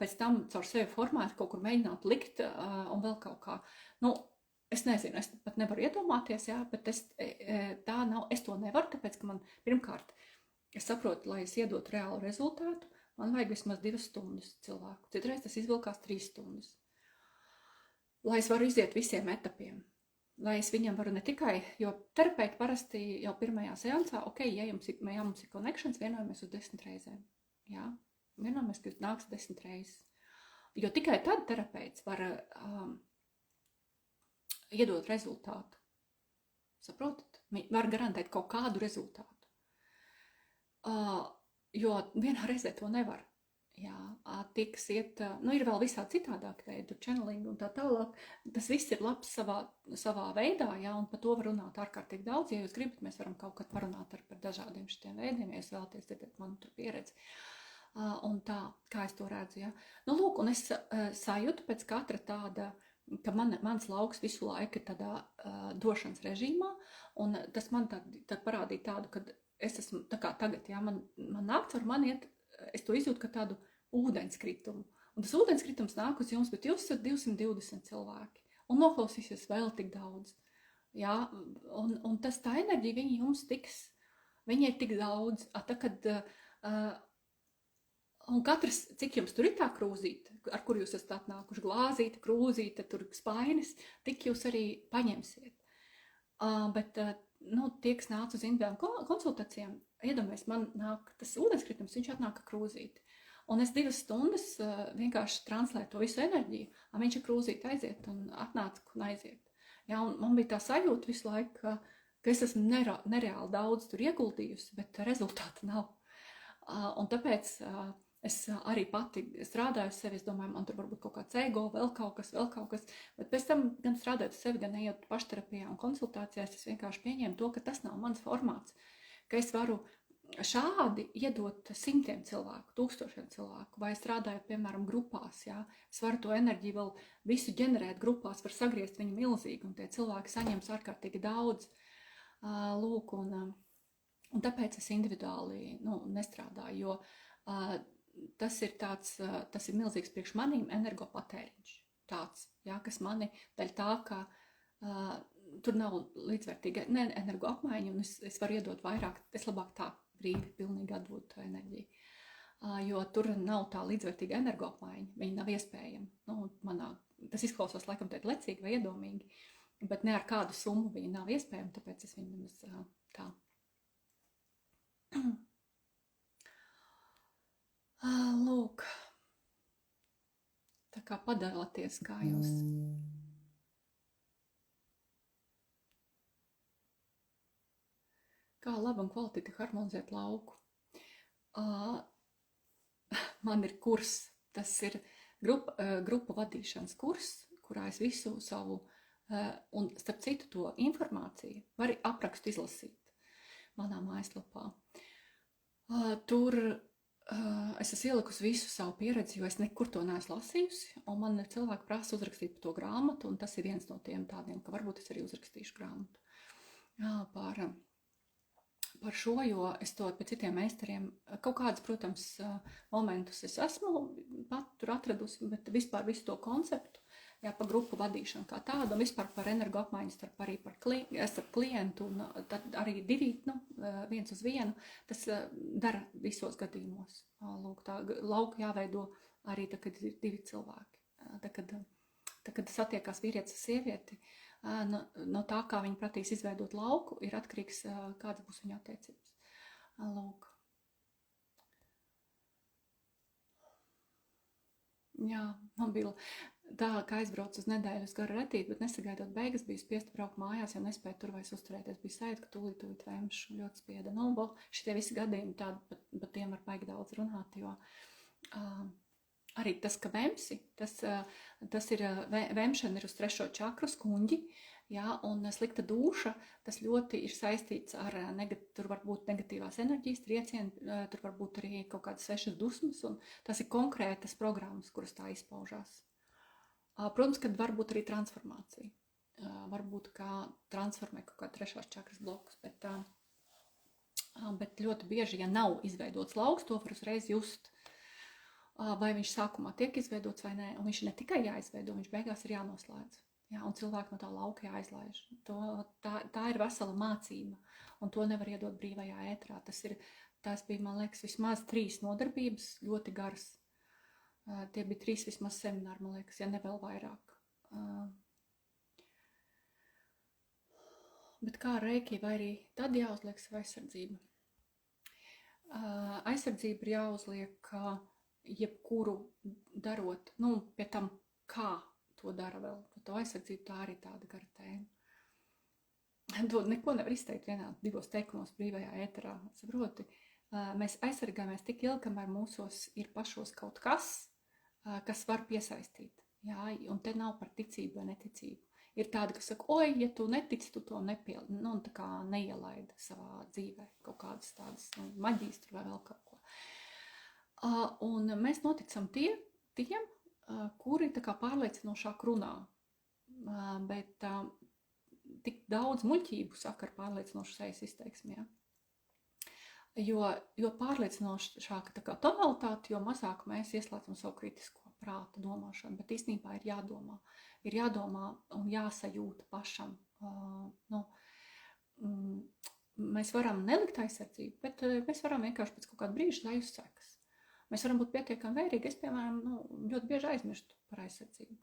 pēc tam caur sevi formātu kaut kur mēģināt likt un vēl kaut kā. Es nezinu, es pat nevaru iedomāties, bet tā nav, es to nevaru, tāpēc, ka man pirmkārt, es saprotu, lai es iedotu reālu rezultātu, man vajag vismaz 2 stundas cilvēku. Citreiz tas izvilkās 3 stundas. Lai es varu iziet visiem etapiem. Lai es viņam varu ne tikai, jo terapeiti parasti jau pirmajā seansā, ja mums ir connections, vienojamies uz 10 reizēm. Jā, vienojamies, ka nāks 10 reizes. Jo tikai tad terapeits var iedot rezultātu. Saprotat? Var garantēt kaut kādu rezultātu. Jo vienā reizē to nevar. Tiks iet, ir vēl visādi citādāk veidu, channeling un tā tālāk. Tas viss ir labs savā veidā, un par to var runāt ārkārtīgi daudz. Ja jūs gribat, mēs varam kaut kad parunāt par dažādiem šitiem veidiem, ja jūs vēlaties dzirdēt manu tur pieredzi. Un tā, kā es to redzu, lūk, un es sajūtu pēc katra tāda, ka mans lauks visu laiku ir tādā došanas režīmā, un tas man tad parādīja tādu, kad es esmu tā kā tagad, man nāk caur mani iet, es to izjūtu kā tādu ūdenskritumu. Un tas ūdenskritums nāk uz jums, bet jūs esat 220 cilvēki. Un noklausīsies vēl tik daudz. Un tā enerģija, viņa jums viņa ir tik daudz. Un katrs, cik jums tur ir tā krūzīte, ar kur jūs esat atnākuši, glāzīte, krūzīte, tur spainis, tik jūs arī paņemsiet. Bet tie, kas nāca uz individuālām konsultācijām, iedomājies, man nāk tas ūdenskritums, viņš atnāk krūzīti. Un es 2 stundas vienkārši translēju to visu enerģiju, viņš ir krūzīti aiziet un atnāca un aiziet. Un man bija tā sajūta visu laiku, ka es esmu nereāli daudz tur ieguldījusi, bet rezultāta nav. Un tāpēc es arī pati strādāju uz sevi, es domāju, man tur varbūt kaut kāds ego, vēl kaut kas, bet pēc tam gan strādājot uz sevi, gan ejot pašterapijā un konsultācijās, es vienkārši pieņēmu to, ka tas nav mans formāts, ka es varu šādi iedot 100 cilvēku, 1000 cilvēku, vai strādājot, piemēram, grupās, es varu to enerģiju vēl visu ģenerēt grupās, var sagriezt viņu milzīgi, un tie cilvēki saņems ārkārtīgi daudz, lūk, un tāpēc es individuāli, nestrādāju, jo tas ir milzīgs priekš manīm energopatēriņš tāds, kas mani daļ tā, ka tur nav līdzvērtīga energoapmaiņa, un es varu iedot vairāk, es labāk tā brīvi pilnīgi atdot enerģiju, jo tur nav tā līdzvērtīga energoapmaiņa, viņa nav iespējama. Tas izklausās laikam tēt lecīgi vai iedomīgi, bet ne ar kādu summu viņa nav iespējama, tāpēc es viņu nemaz tā. Lūk, tā kā padalāties, kā jūs. Kā labi un kvalitīvi harmonizēt lauku. Man ir kurs, tas ir grupu vadīšanas kurs, kurā es visu savu, un starp citu to informāciju var aprakstu izlasīt manā mājaslapā. Tur es esmu ielikusi visu savu pieredzi, jo es nekur to neesmu lasījusi, un man cilvēki prasa uzrakstīt par to grāmatu, un tas ir viens no tiem tādiem, ka varbūt es arī uzrakstīšu grāmatu par šo, jo es to pēc citiem meistariem, kaut kādus, protams, momentus es esmu pat tur atradusi, bet vispār visu to konceptu, par grupu vadīšanu kā tādu, un vispār par energoapmaiņu starp klientu, un tad arī 2, 1 uz 1, tas dara visos gadījumos. Lūk, tā lauka jāveido arī tad, kad ir 2 cilvēki. Tad, kad satiekās vīrietis ar sievieti, no tā, kā viņi prasīs izveidot lauku, ir atkarīgs, kādas būs viņa attiecības. Lūk. Man bija tā, ka aizbraucu uz nedēļu uz garu retīti, bet nesagaidot beigas, biju spiesta braukt mājās, jo nespēju tur vairs uzturēties. Bija sajūta, ka tūlīt vemšu, ļoti spieda. Šitie visi gadījumi tādi, bet tiem var baigi daudz runāt, jo arī tas, ka vemsi, tas ir, vemšana ir uz 3. čakru skuņģi, un slikta dūša, tas ļoti ir saistīts ar, tur var būt negatīvās enerģijas triecieni, tur var būt arī kaut kādas svešas dusmas, un tas ir konkrētas programmas, kuras tā izpaužās. Protams, kad var būt arī transformācija. Varbūt kā transformē kaut kā trešās čakras blokus, bet ļoti bieži, ja nav izveidots lauks, to var uzreiz just, vai viņš sākumā tiek izveidots vai nē, un viņš ne tikai jāizveido, viņš beigās ir jānoslēdz. Jā, un cilvēki no tā lauka jāizlaiž. Tā ir vesela mācība, un to nevar iedot brīvajā ētrā. Tas bija, man liekas, vismaz 3 nodarbības, ļoti garas. Tie bija 3 vismaz semināri, man liekas, ja ne vēl vairāk. Bet kā reiki vai arī tad jāuzliek savu aizsardzību. Aizsardzība ir jāuzliek jebkuru darot, pie tam kā to dara vēl. To aizsardzību tā arī tāda gara tēma. To neko nevar izteikt vienā 2 teikumos brīvajā ēterā. Saproti, mēs aizsargājamies tik ilgi, kamēr mūsos ir pašos kaut kas, kas var piesaistīt. Jā, un te nav par ticību vai neticību. Ir tādi, kas saka, oi, ja tu netici, tu to neielaidi savā dzīvē. Kaut kādas tādas maģijas tur vai vēl kaut ko. Un mēs noticam tiem, kuri tā kā pārliecinošāk runā. Bet tik daudz muļķību saka ar pārliecinošu sejas izteiksmi, ja? Jo pārliecinošāka tā kā tonalitāte, jo mazāk mēs ieslēdzam savu kritisko prātu domāšanu, bet īstenībā ir jādomā. Ir jādomā un jāsajūta pašam. Mēs varam nelikt aizsardzību, bet mēs varam vienkārši pēc kaut kāda brīža sajust sekas. Mēs varam būt pietiekami vērīgi. Es, piemēram, ļoti bieži aizmirstu par aizsardzību.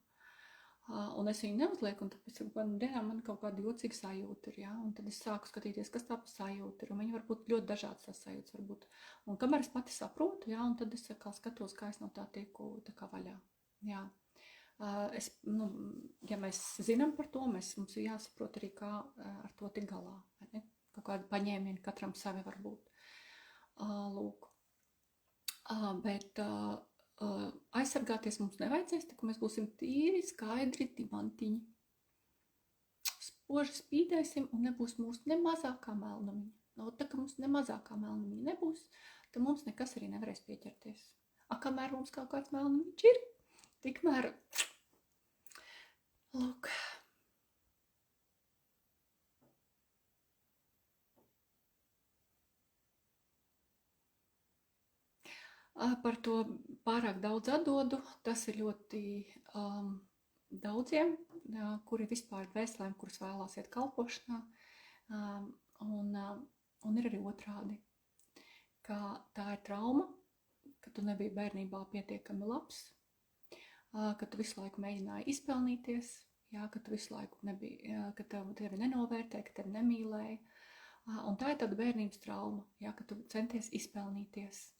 Un es viņu neuzlieku, un tad pēc kādām dienām man kaut kāda jocīga sajūta ir, ja? Un tad es sāku skatīties, kas tā pa sajūta ir, un viņi var būt ļoti dažādas tās sajūtas varbūt. Un kamēr es pati saprotu, ja? Un tad es skatos, kā es no tā tieku tā kā vaļā. Jā. Ja mēs zinām par to, mums ir jāsaprot arī, kā ar to tik galā. Vai ne? Kaut kādi paņēmieni katram savi var būt. Lūk. Bet aizsargāties mums nevajadzēs, tā ka mēs būsim tīri, skaidri dimantiņi. Spoži spīdēsim un nebūs mūsu ne mazākā melnumiņa. Tā ka mums ne mazākā melnumiņa nebūs, tad mums nekas arī nevarēs pieķerties. Kamēr mums kaut kāds melnumiņš ir, tikmēr, lūk. Par to pārāk daudz atdodu, tas ir ļoti daudziem, kuri vispār dvēselēm, kuras vēlās iet kalpošanā, un ir arī otrādi, ka tā ir trauma, ka tu nebija bērnībā pietiekami labs, ka tu visu laiku mēģināji izpelnīties, jā, ka tu visu laiku nebija, ka tevi nenovērtē, ka tevi nemīlēja, un tā ir tāda bērnības trauma, jā, ka tu centies izpelnīties.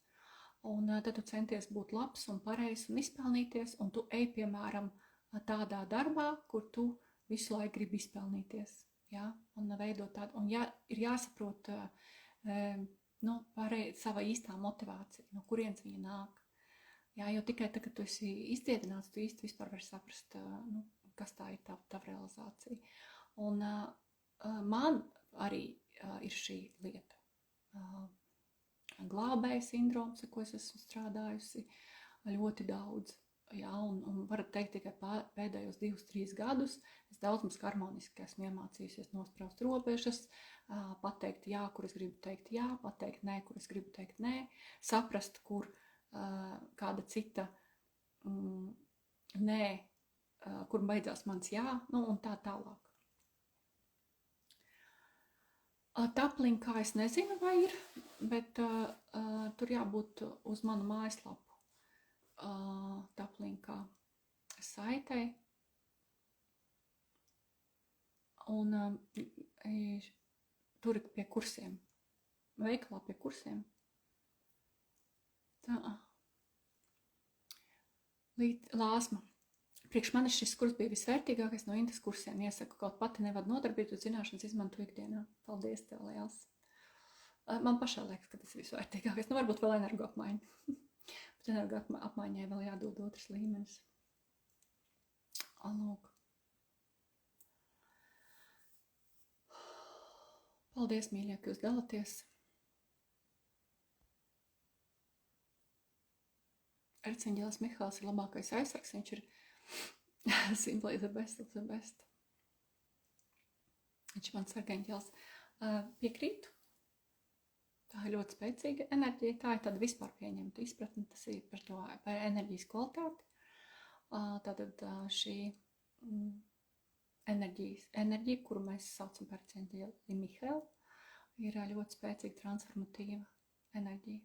Un tad tu centies būt labs un pareizs un izpelnīties, un tu ej, piemēram, tādā darbā, kur tu visu laiku gribi izpelnīties, ja? Un veidot tādu, un ir jāsaprot sava īstā motivācija, no kurienes viņa nāk. Ja? Jo tikai tad, kad tu esi izdziedināts, tu īsti vispār var saprast, kas tā ir tava realizācija. Un man arī ir šī lieta. Glābēja sindroms, ar ko es esmu strādājusi ļoti daudz. Jā, un varat teikt, tikai pēdējos 2-3 gadus es daudz maz harmoniski esmu iemācījusies nospraust robežas, pateikt jā, kur es gribu teikt jā, pateikt nē, kur es gribu teikt nē, saprast, kur kāda cita nē, kur beidzās mans jā, un tā tālāk. Taplinkā es nezinu, vai ir, bet tur jābūt uz manu mājaslapu. Taplinkā saitei. Un tur ir pie kursiem. Veikalā pie kursiem. Tā. Lāsma. Priekš manis šis kurs bija visvērtīgākais no Intas kursiem. Iesaku, kaut pati nevadu nodarbību, tu zināšanas izmanto ikdienā. Paldies tev, liels. Man pašā liekas, ka tas ir visvērtīgākais. Varbūt vēl energo apmaiņa. Bet energo apmaiņai vēl jādod otrs līmenis. Lūk. Paldies, mīļie, ka jūs dalaties. Arcāņģēlis Mihāls ir labākais aizsargs. Viņš ir Simply the best of the best. Viņš man sargaņģēls. Piekrītu. Tā ir ļoti spēcīga enerģija. Tā ir tāda vispār pieņemta izpratne. Tas ir par to, par enerģijas kvalitāti. Tātad šī enerģija, kuru mēs saucam par arcāņģeli Mihaelu, ir ļoti spēcīga transformatīva enerģija.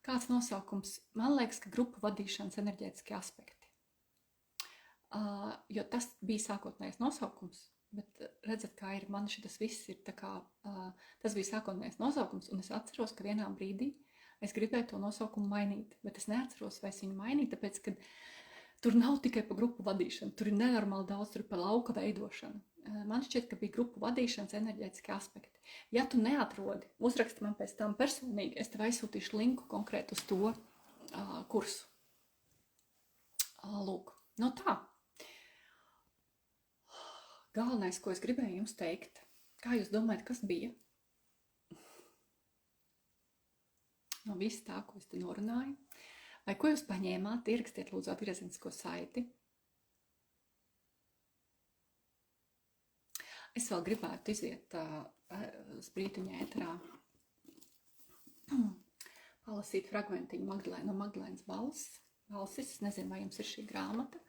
Kāds nosaukums? Man liekas, ka grupu vadīšanas enerģētiskie aspekti. Jo tas bija sākotnējais nosaukums, bet redzat, kā ir, man šitas viss ir tā kā, tas bija sākotnējais nosaukums, un es atceros, ka vienā brīdī es gribēju to nosaukumu mainīt, bet es neatceros, vai es viņu mainīju, tāpēc, ka tur nav tikai pa grupu vadīšanu, tur ir nenormāli daudz, tur ir pa lauka veidošanu. Man šķiet, ka bija grupu vadīšanas enerģētiski aspekti. Ja tu neatrodi, uzraksti man pēc tam personīgi, es tev aizsūtīšu linku konkrēti uz to kursu. Lūk, no tā. Galvenais, ko es gribēju jums teikt, kā jūs domājat, kas bija? No viss tā, ko es te norunāju. Vai ko jūs paņēmāt, ierakstiet lūdzu atgriezenisko saiti. Es vēl gribētu iziet uz brītiņa ēterā, palasīt fragmentiņu no Magdalēnas balsis. Es nezinu, vai jums ir šī grāmata.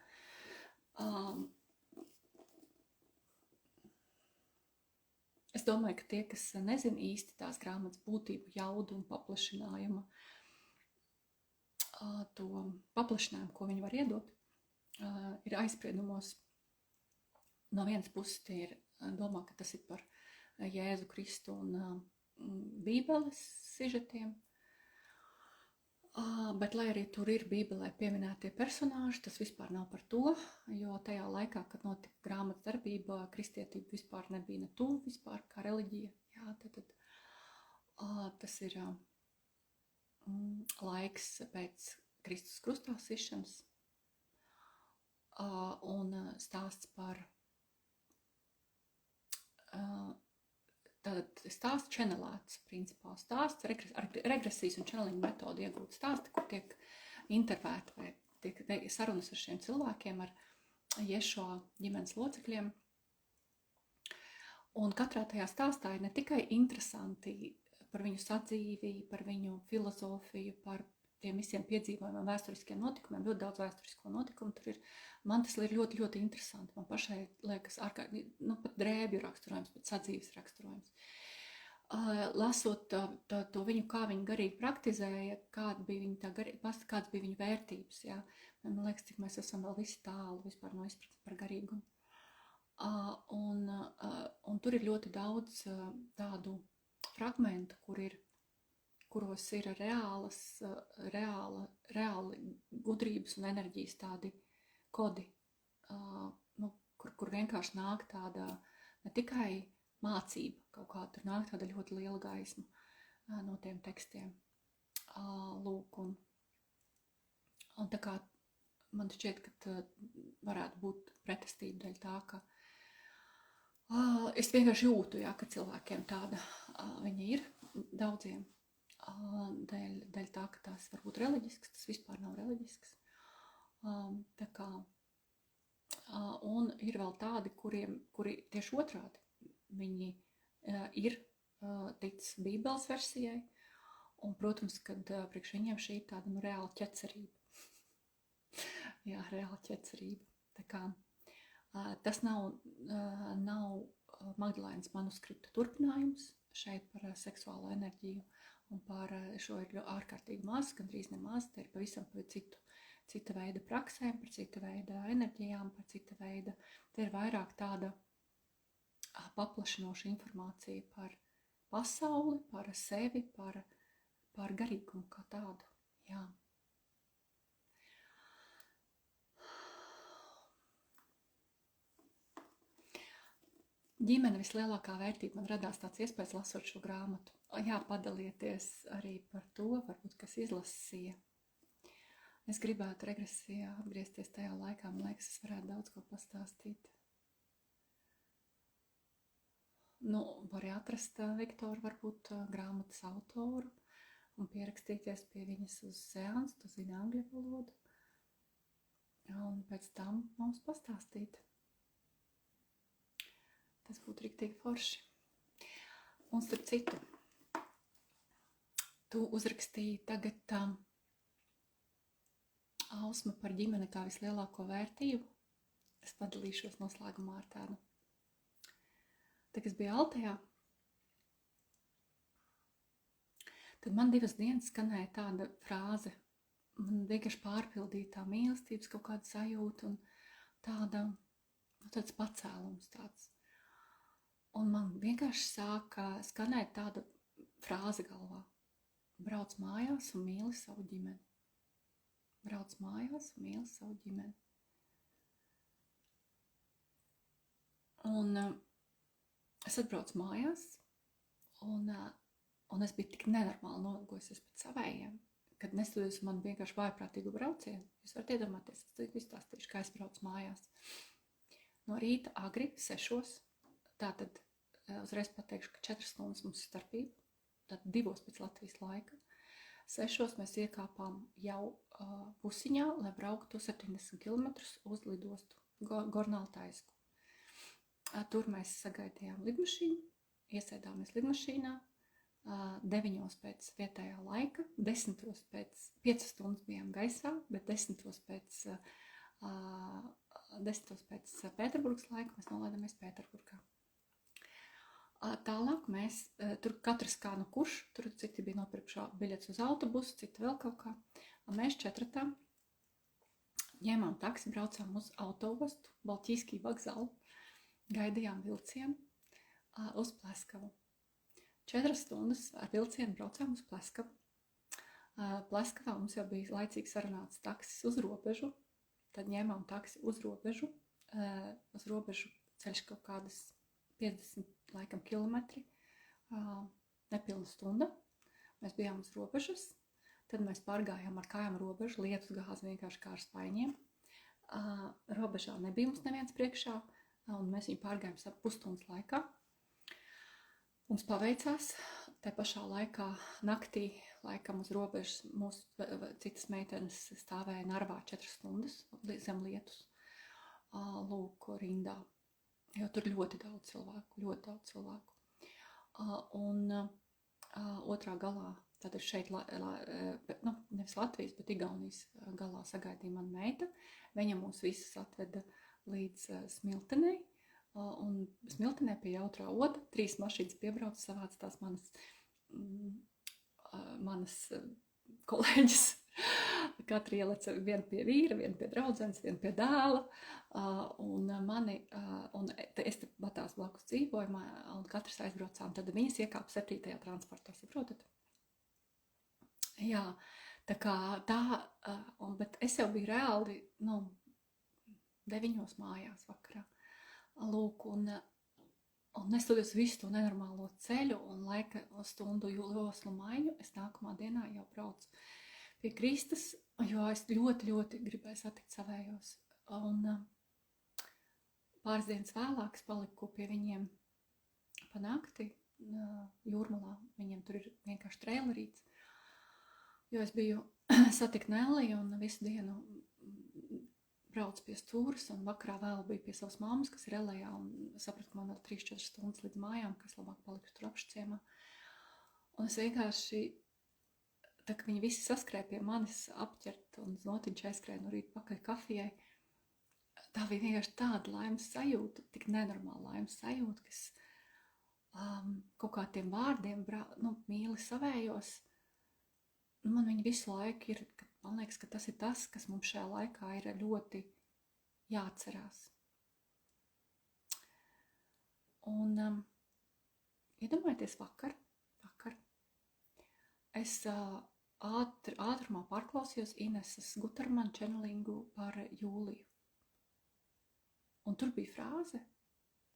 Es domāju, ka tie, kas nezina īsti tās grāmatas būtību, jaudu un paplašinājumu, to paplašinājumu, ko viņi var iedot, ir aizspriedumos. No vienas puses tie ir domā, ka tas ir par Jēzu Kristu un Bībeles sižetiem, bet lai arī tur ir Bībelē pieminētie personāži, tas vispār nav par to, jo tajā laikā, kad notika grāmatas darbība, kristietība vispār nebija ne tuvu vispār kā reliģija. Jā, tad tas ir laiks pēc Kristus krustā sišanas un stāsts par tātad stāsts čenelēts, principā stāsts ar regresijas un čenelingu metodu iegūt stāsti, kur tiek intervēti vai tiek sarunas ar šiem cilvēkiem, ar Ješua ģimenes locekļiem. Un katrā tajā stāstā ir ne tikai interesanti par viņu sadzīvi, par viņu filozofiju, par tiem visiem piedzīvojumiem, vēsturiskiem notikumiem, ļoti daudz vēsturisko notikumu tur ir. Man tas ir ļoti, ļoti interesanti. Man pašai liekas pat drēbju raksturojums, pat sadzīves raksturojums. Lasot to viņu, kā viņi garīgi praktizēja, kādas bija viņu vērtības. Jā. Man liekas, cik mēs esam vēl visi tālu vispār no izpratnes par garīgumu. Un tur ir ļoti daudz tādu fragmentu, kuros ir reāli gudrības un enerģijas tādi kodi, kur vienkārši nāk tāda ne tikai mācība, kaut kā tur nāk tāda ļoti liela gaisma no tiem tekstiem. Lūk, un tā kā man šķiet, ka varētu būt pretestība dēļ tā, ka es vienkārši jūtu, jā, ka cilvēkiem tāda viņa ir daudziem. Dēļ tā, ka tās var būt reliģisks, tas vispār nav reliģisks. Tā kā, un ir vēl tādi, kuri tieši otrādi, viņi ir tic Bībeles versijai, un, protams, kad priekš viņiem šī tāda reāla ķecerība. Jā, reāla ķecerība. Tā kā tas nav Magdalēnas manuskripta turpinājums šeit par seksuālo enerģiju, un par šo ir ārkārtīgi maz, gandrīz nemaz, te ir pavisam par cita veida praksēm, par cita veida enerģijām, par cita veida. Te ir vairāk tāda paplašinoša informācija par pasauli, par sevi, par garīgumu kā tādu. Jā. Ģimene vislielākā vērtība man radās tāds iespējas lasot šo grāmatu. Jā, padalieties arī par to, varbūt, kas izlasīja. Es gribētu regresijā atgriezties tajā laikā, man liekas, es varētu daudz ko pastāstīt. Var atrast Viktoru, varbūt grāmatas autoru, un pierakstīties pie viņas uz seansu, tu zini angļu valodu, un pēc tam mums pastāstīt. Tas būtu riktīgi forši. Un starp citu, tu uzrakstīji tagad Ausma par ģimeni kā vislielāko vērtību. Es padalīšos noslēgumā ar tādu. Tad, kad es biju Altejā, tad man 2 dienas skanēja tāda frāze. Man vienkārši pārpildīja tā mīlestības kaut kāda sajūta un tāds pacēlums tāds. Un man vienkārši sāka skanēt tāda frāze galvā. Brauc mājās un mīli savu ģimeni. Brauc mājās un mīli savu ģimeni. Un es atbraucu mājās, un es biju tik nenormāli nolgojusies pēc savējiem, kad nestudējos man vienkārši vājprātīgu braucienu. Jūs varat iedomāties, es izstāstīšu, kā es braucu mājās. No rīta agri 6, tātad uzreiz pateikšu, ka 4 stundas mums ir starpība, tātad 2 pēc Latvijas laika. 6 mēs iekāpām jau Pusiņā, lai brauktu 70 km uz lidostu Gornaltaisku. Tur mēs sagaidījām lidmašīnu, iesēdāmies lidmašīnā, 9 pēc vietējā laika, 10 pēc 5 stundas bijām gaisā, bet 10 pēc Pēterburgas laika mēs nolaidamies Pēterburgā. Tālāk mēs, tur katrs kā nu kurš, tur citi bija nopirkuši biļetes uz autobusu, citi vēl kaut kā. Un mēs 4 ņēmām taksi, braucām uz autoostu, Baltijskī vokzālu, gaidījām vilcienu uz Pleskavu. 4 stundas ar vilcienu braucām uz Pleskavu. Pleskavā mums jau bija laicīgi sarunāts taksis uz robežu, tad ņēmām taksi uz robežu. Uz robežu ceļš kaut kādas 50 laikam kilometri, nepilna stunda. Mēs bijām uz robežas, tad mēs pārgājām ar kājām robežu, lietus gāzi vienkārši kā ar spaiņiem. Robežā nebija mums neviens priekšā, un mēs viņu pārgājām ap pusstundas laikā. Mums paveicās, te pašā laikā naktī, laikam uz robežas, mūsu citas meitenes stāvēja Narvā 4 stundas zem lietus, lūk, rindā. Jo tur ļoti daudz cilvēku. Un otrā galā, tad šeit, nevis Latvijas, bet Igaunijas galā sagaidīja man meita. Viņa mūs visas atveda līdz Smiltenei, un Smiltenē pie jautrā oda 3 mašīnas piebrauca, savāca tās manas kolēģis. Katra ieleca vienu pie vīra, vienu pie draudzenes, vienu pie dēla, un es te batās blakus dzīvoju, un katrs aizbraucām, tad viņas iekāpa 7. transportā, saprotat? Jā, tā kā bet es jau biju reāli, 9 mājās vakarā, lūk, un neskatoties visu to nenormālo ceļu un laika stundu joslu maiņu, es nākamā dienā jau braucu pie Kristas, jo es ļoti, ļoti gribēju satikt savējos. Un pāris dienas vēlāk es paliku pie viņiem pa nakti Jūrmalā. Viņiem tur ir vienkārši trailerīts, jo es biju satikt Nelli un visu dienu braucu pie stūras, un vakarā vēl biju pie savas mammas, kas ir Elejā, un sapratu, ka man vēl 3-4 stundas līdz mājām, kas labāk paliku tur apšciemā. Un es vienkārši tā kā viņi visi saskrēja pie manis apķert un notiņš aizskrēja no rīta pakaļ kafijai, tā bija vienkārši tāda laimes sajūta, tik nenormāla laimes sajūta, kas kaut kā tiem vārdiem mīli savējos. Man viņi visu laiku ir, man liekas, ka tas ir tas, kas mums šajā laikā ir ļoti jāatcerās. Un iedomājieties vakar, es ātrumā pārklausījos Ineses Guterman channelingu par Jūliju. Un tur bija frāze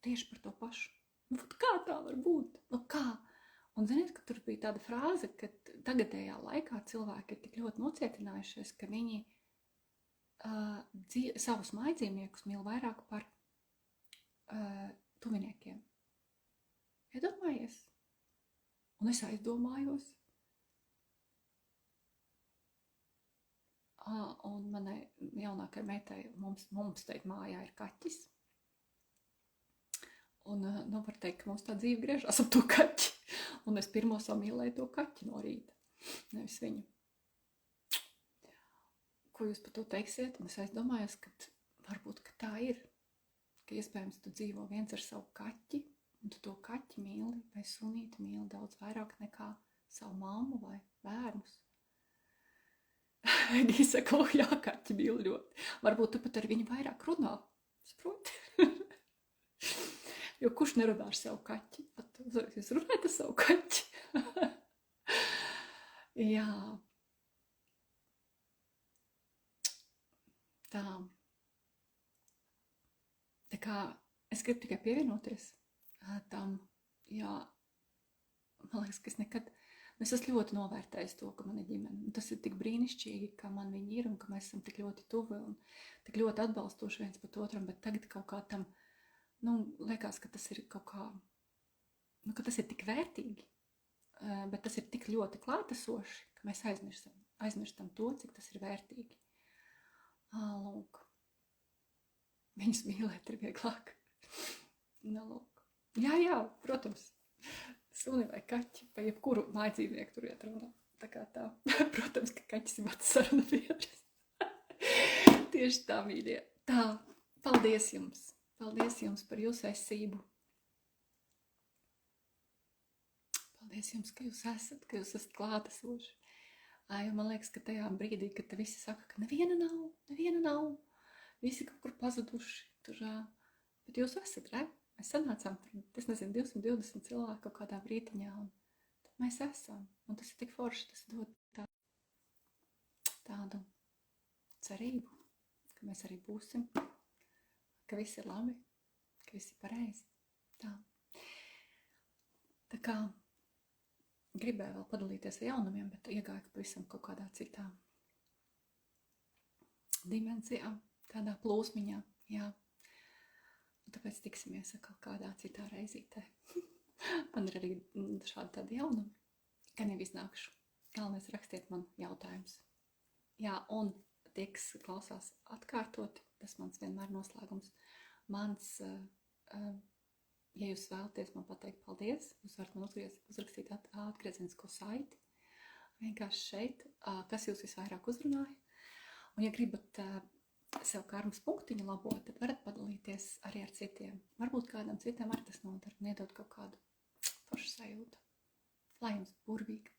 tieši par to pašu. Kā tā var būt? Kā? Un ziniet, ka tur bija tāda frāze, ka tagadējā laikā cilvēki ir tik ļoti nocietinājušies, ka viņi savus mājdzīvniekus mīl vairāk par tuviniekiem. Iedomājies? Un es aizdomājos, Un manai jaunākai meitai mums teikt mājā ir kaķis. Un, var teikt, ka mums tā dzīve griežās ap to kaķi. Un es pirmo samīlēju to kaķi no rīta, nevis viņu. Ko jūs par to teiksiet? Un es aizdomājos, ka varbūt, ka tā ir. Ka iespējams tu dzīvo viens ar savu kaķi, un tu to kaķi mīli vai sunīti mīli daudz vairāk nekā savu mammu vai bērnus. Viņi saka, jā, kaķi mīli ļoti. Varbūt tu pat ar viņu vairāk runā. Saproti? Jo kurš nerunā ar savu kaķi? Jūs runājat ar savu kaķi? Jā. Tā. Tā kā es gribu tikai pievienoties tam, jā, man liekas, ka es esmu ļoti novērtējis to, ka man ir ģimene. Un tas ir tik brīnišķīgi, ka man viņi ir un ka mēs esam tik ļoti tuvi un tik ļoti atbalstoši viens pat otram, bet tagad kaut kā tam, liekas, ka tas ir kaut kā, ka tas ir tik vērtīgi, bet tas ir tik ļoti klātesoši, ka mēs aizmirstam to, cik tas ir vērtīgi. Lūk. Viņus mīlēt ir vieglāk. Lūk. Jā, protams. Suni vai kaķi, pa jebkuru mājdzīvnieku tur iet runā. Tā kā tā. Protams, ka kaķis ir mans saruna biedrs. Tieši tā, mīļie. Tā, paldies jums. Paldies jums par jūsu esību. Paldies jums, ka jūs esat klātesoši. Jo man liekas, ka tajā brīdī, kad te visi saka, ka neviena nav. Visi kaut kur pazuduši. Bet jūs esat, re? Mēs sanācām tur, es nezinu, 220 cilvēku kaut kādā brītiņā, un tad mēs esam. Un tas ir tik forši, tas dod tādu cerību, ka mēs arī būsim, ka viss ir labi, ka viss ir pareizi. Tā. Tā kā gribēju vēl padalīties ar jaunumiem, bet iegāju pavisam kaut kādā citā dimensijā, tādā plūsmiņā, jā. Tāpēc tiksimies atkal kādā citā reizītē. Man ir arī šādi tādi jaunumi, ka iznākšu. Galvenais rakstiet man jautājumus. Jā, un tie, kas klausās atkārtot, tas mans vienmēr noslēgums. Ja jūs vēlaties man pateikt paldies, jūs varat man uzrakstīt atgriezenisko saiti. Vienkārši šeit, kas jūs visvairāk uzrunāja. Un ja gribat sev karmas punktiņu labot, tad varat padalīties arī ar citiem. Varbūt kādam citam arī tas nodara, nedod kaut kādu foršu sajūtu. Lai jums burvīga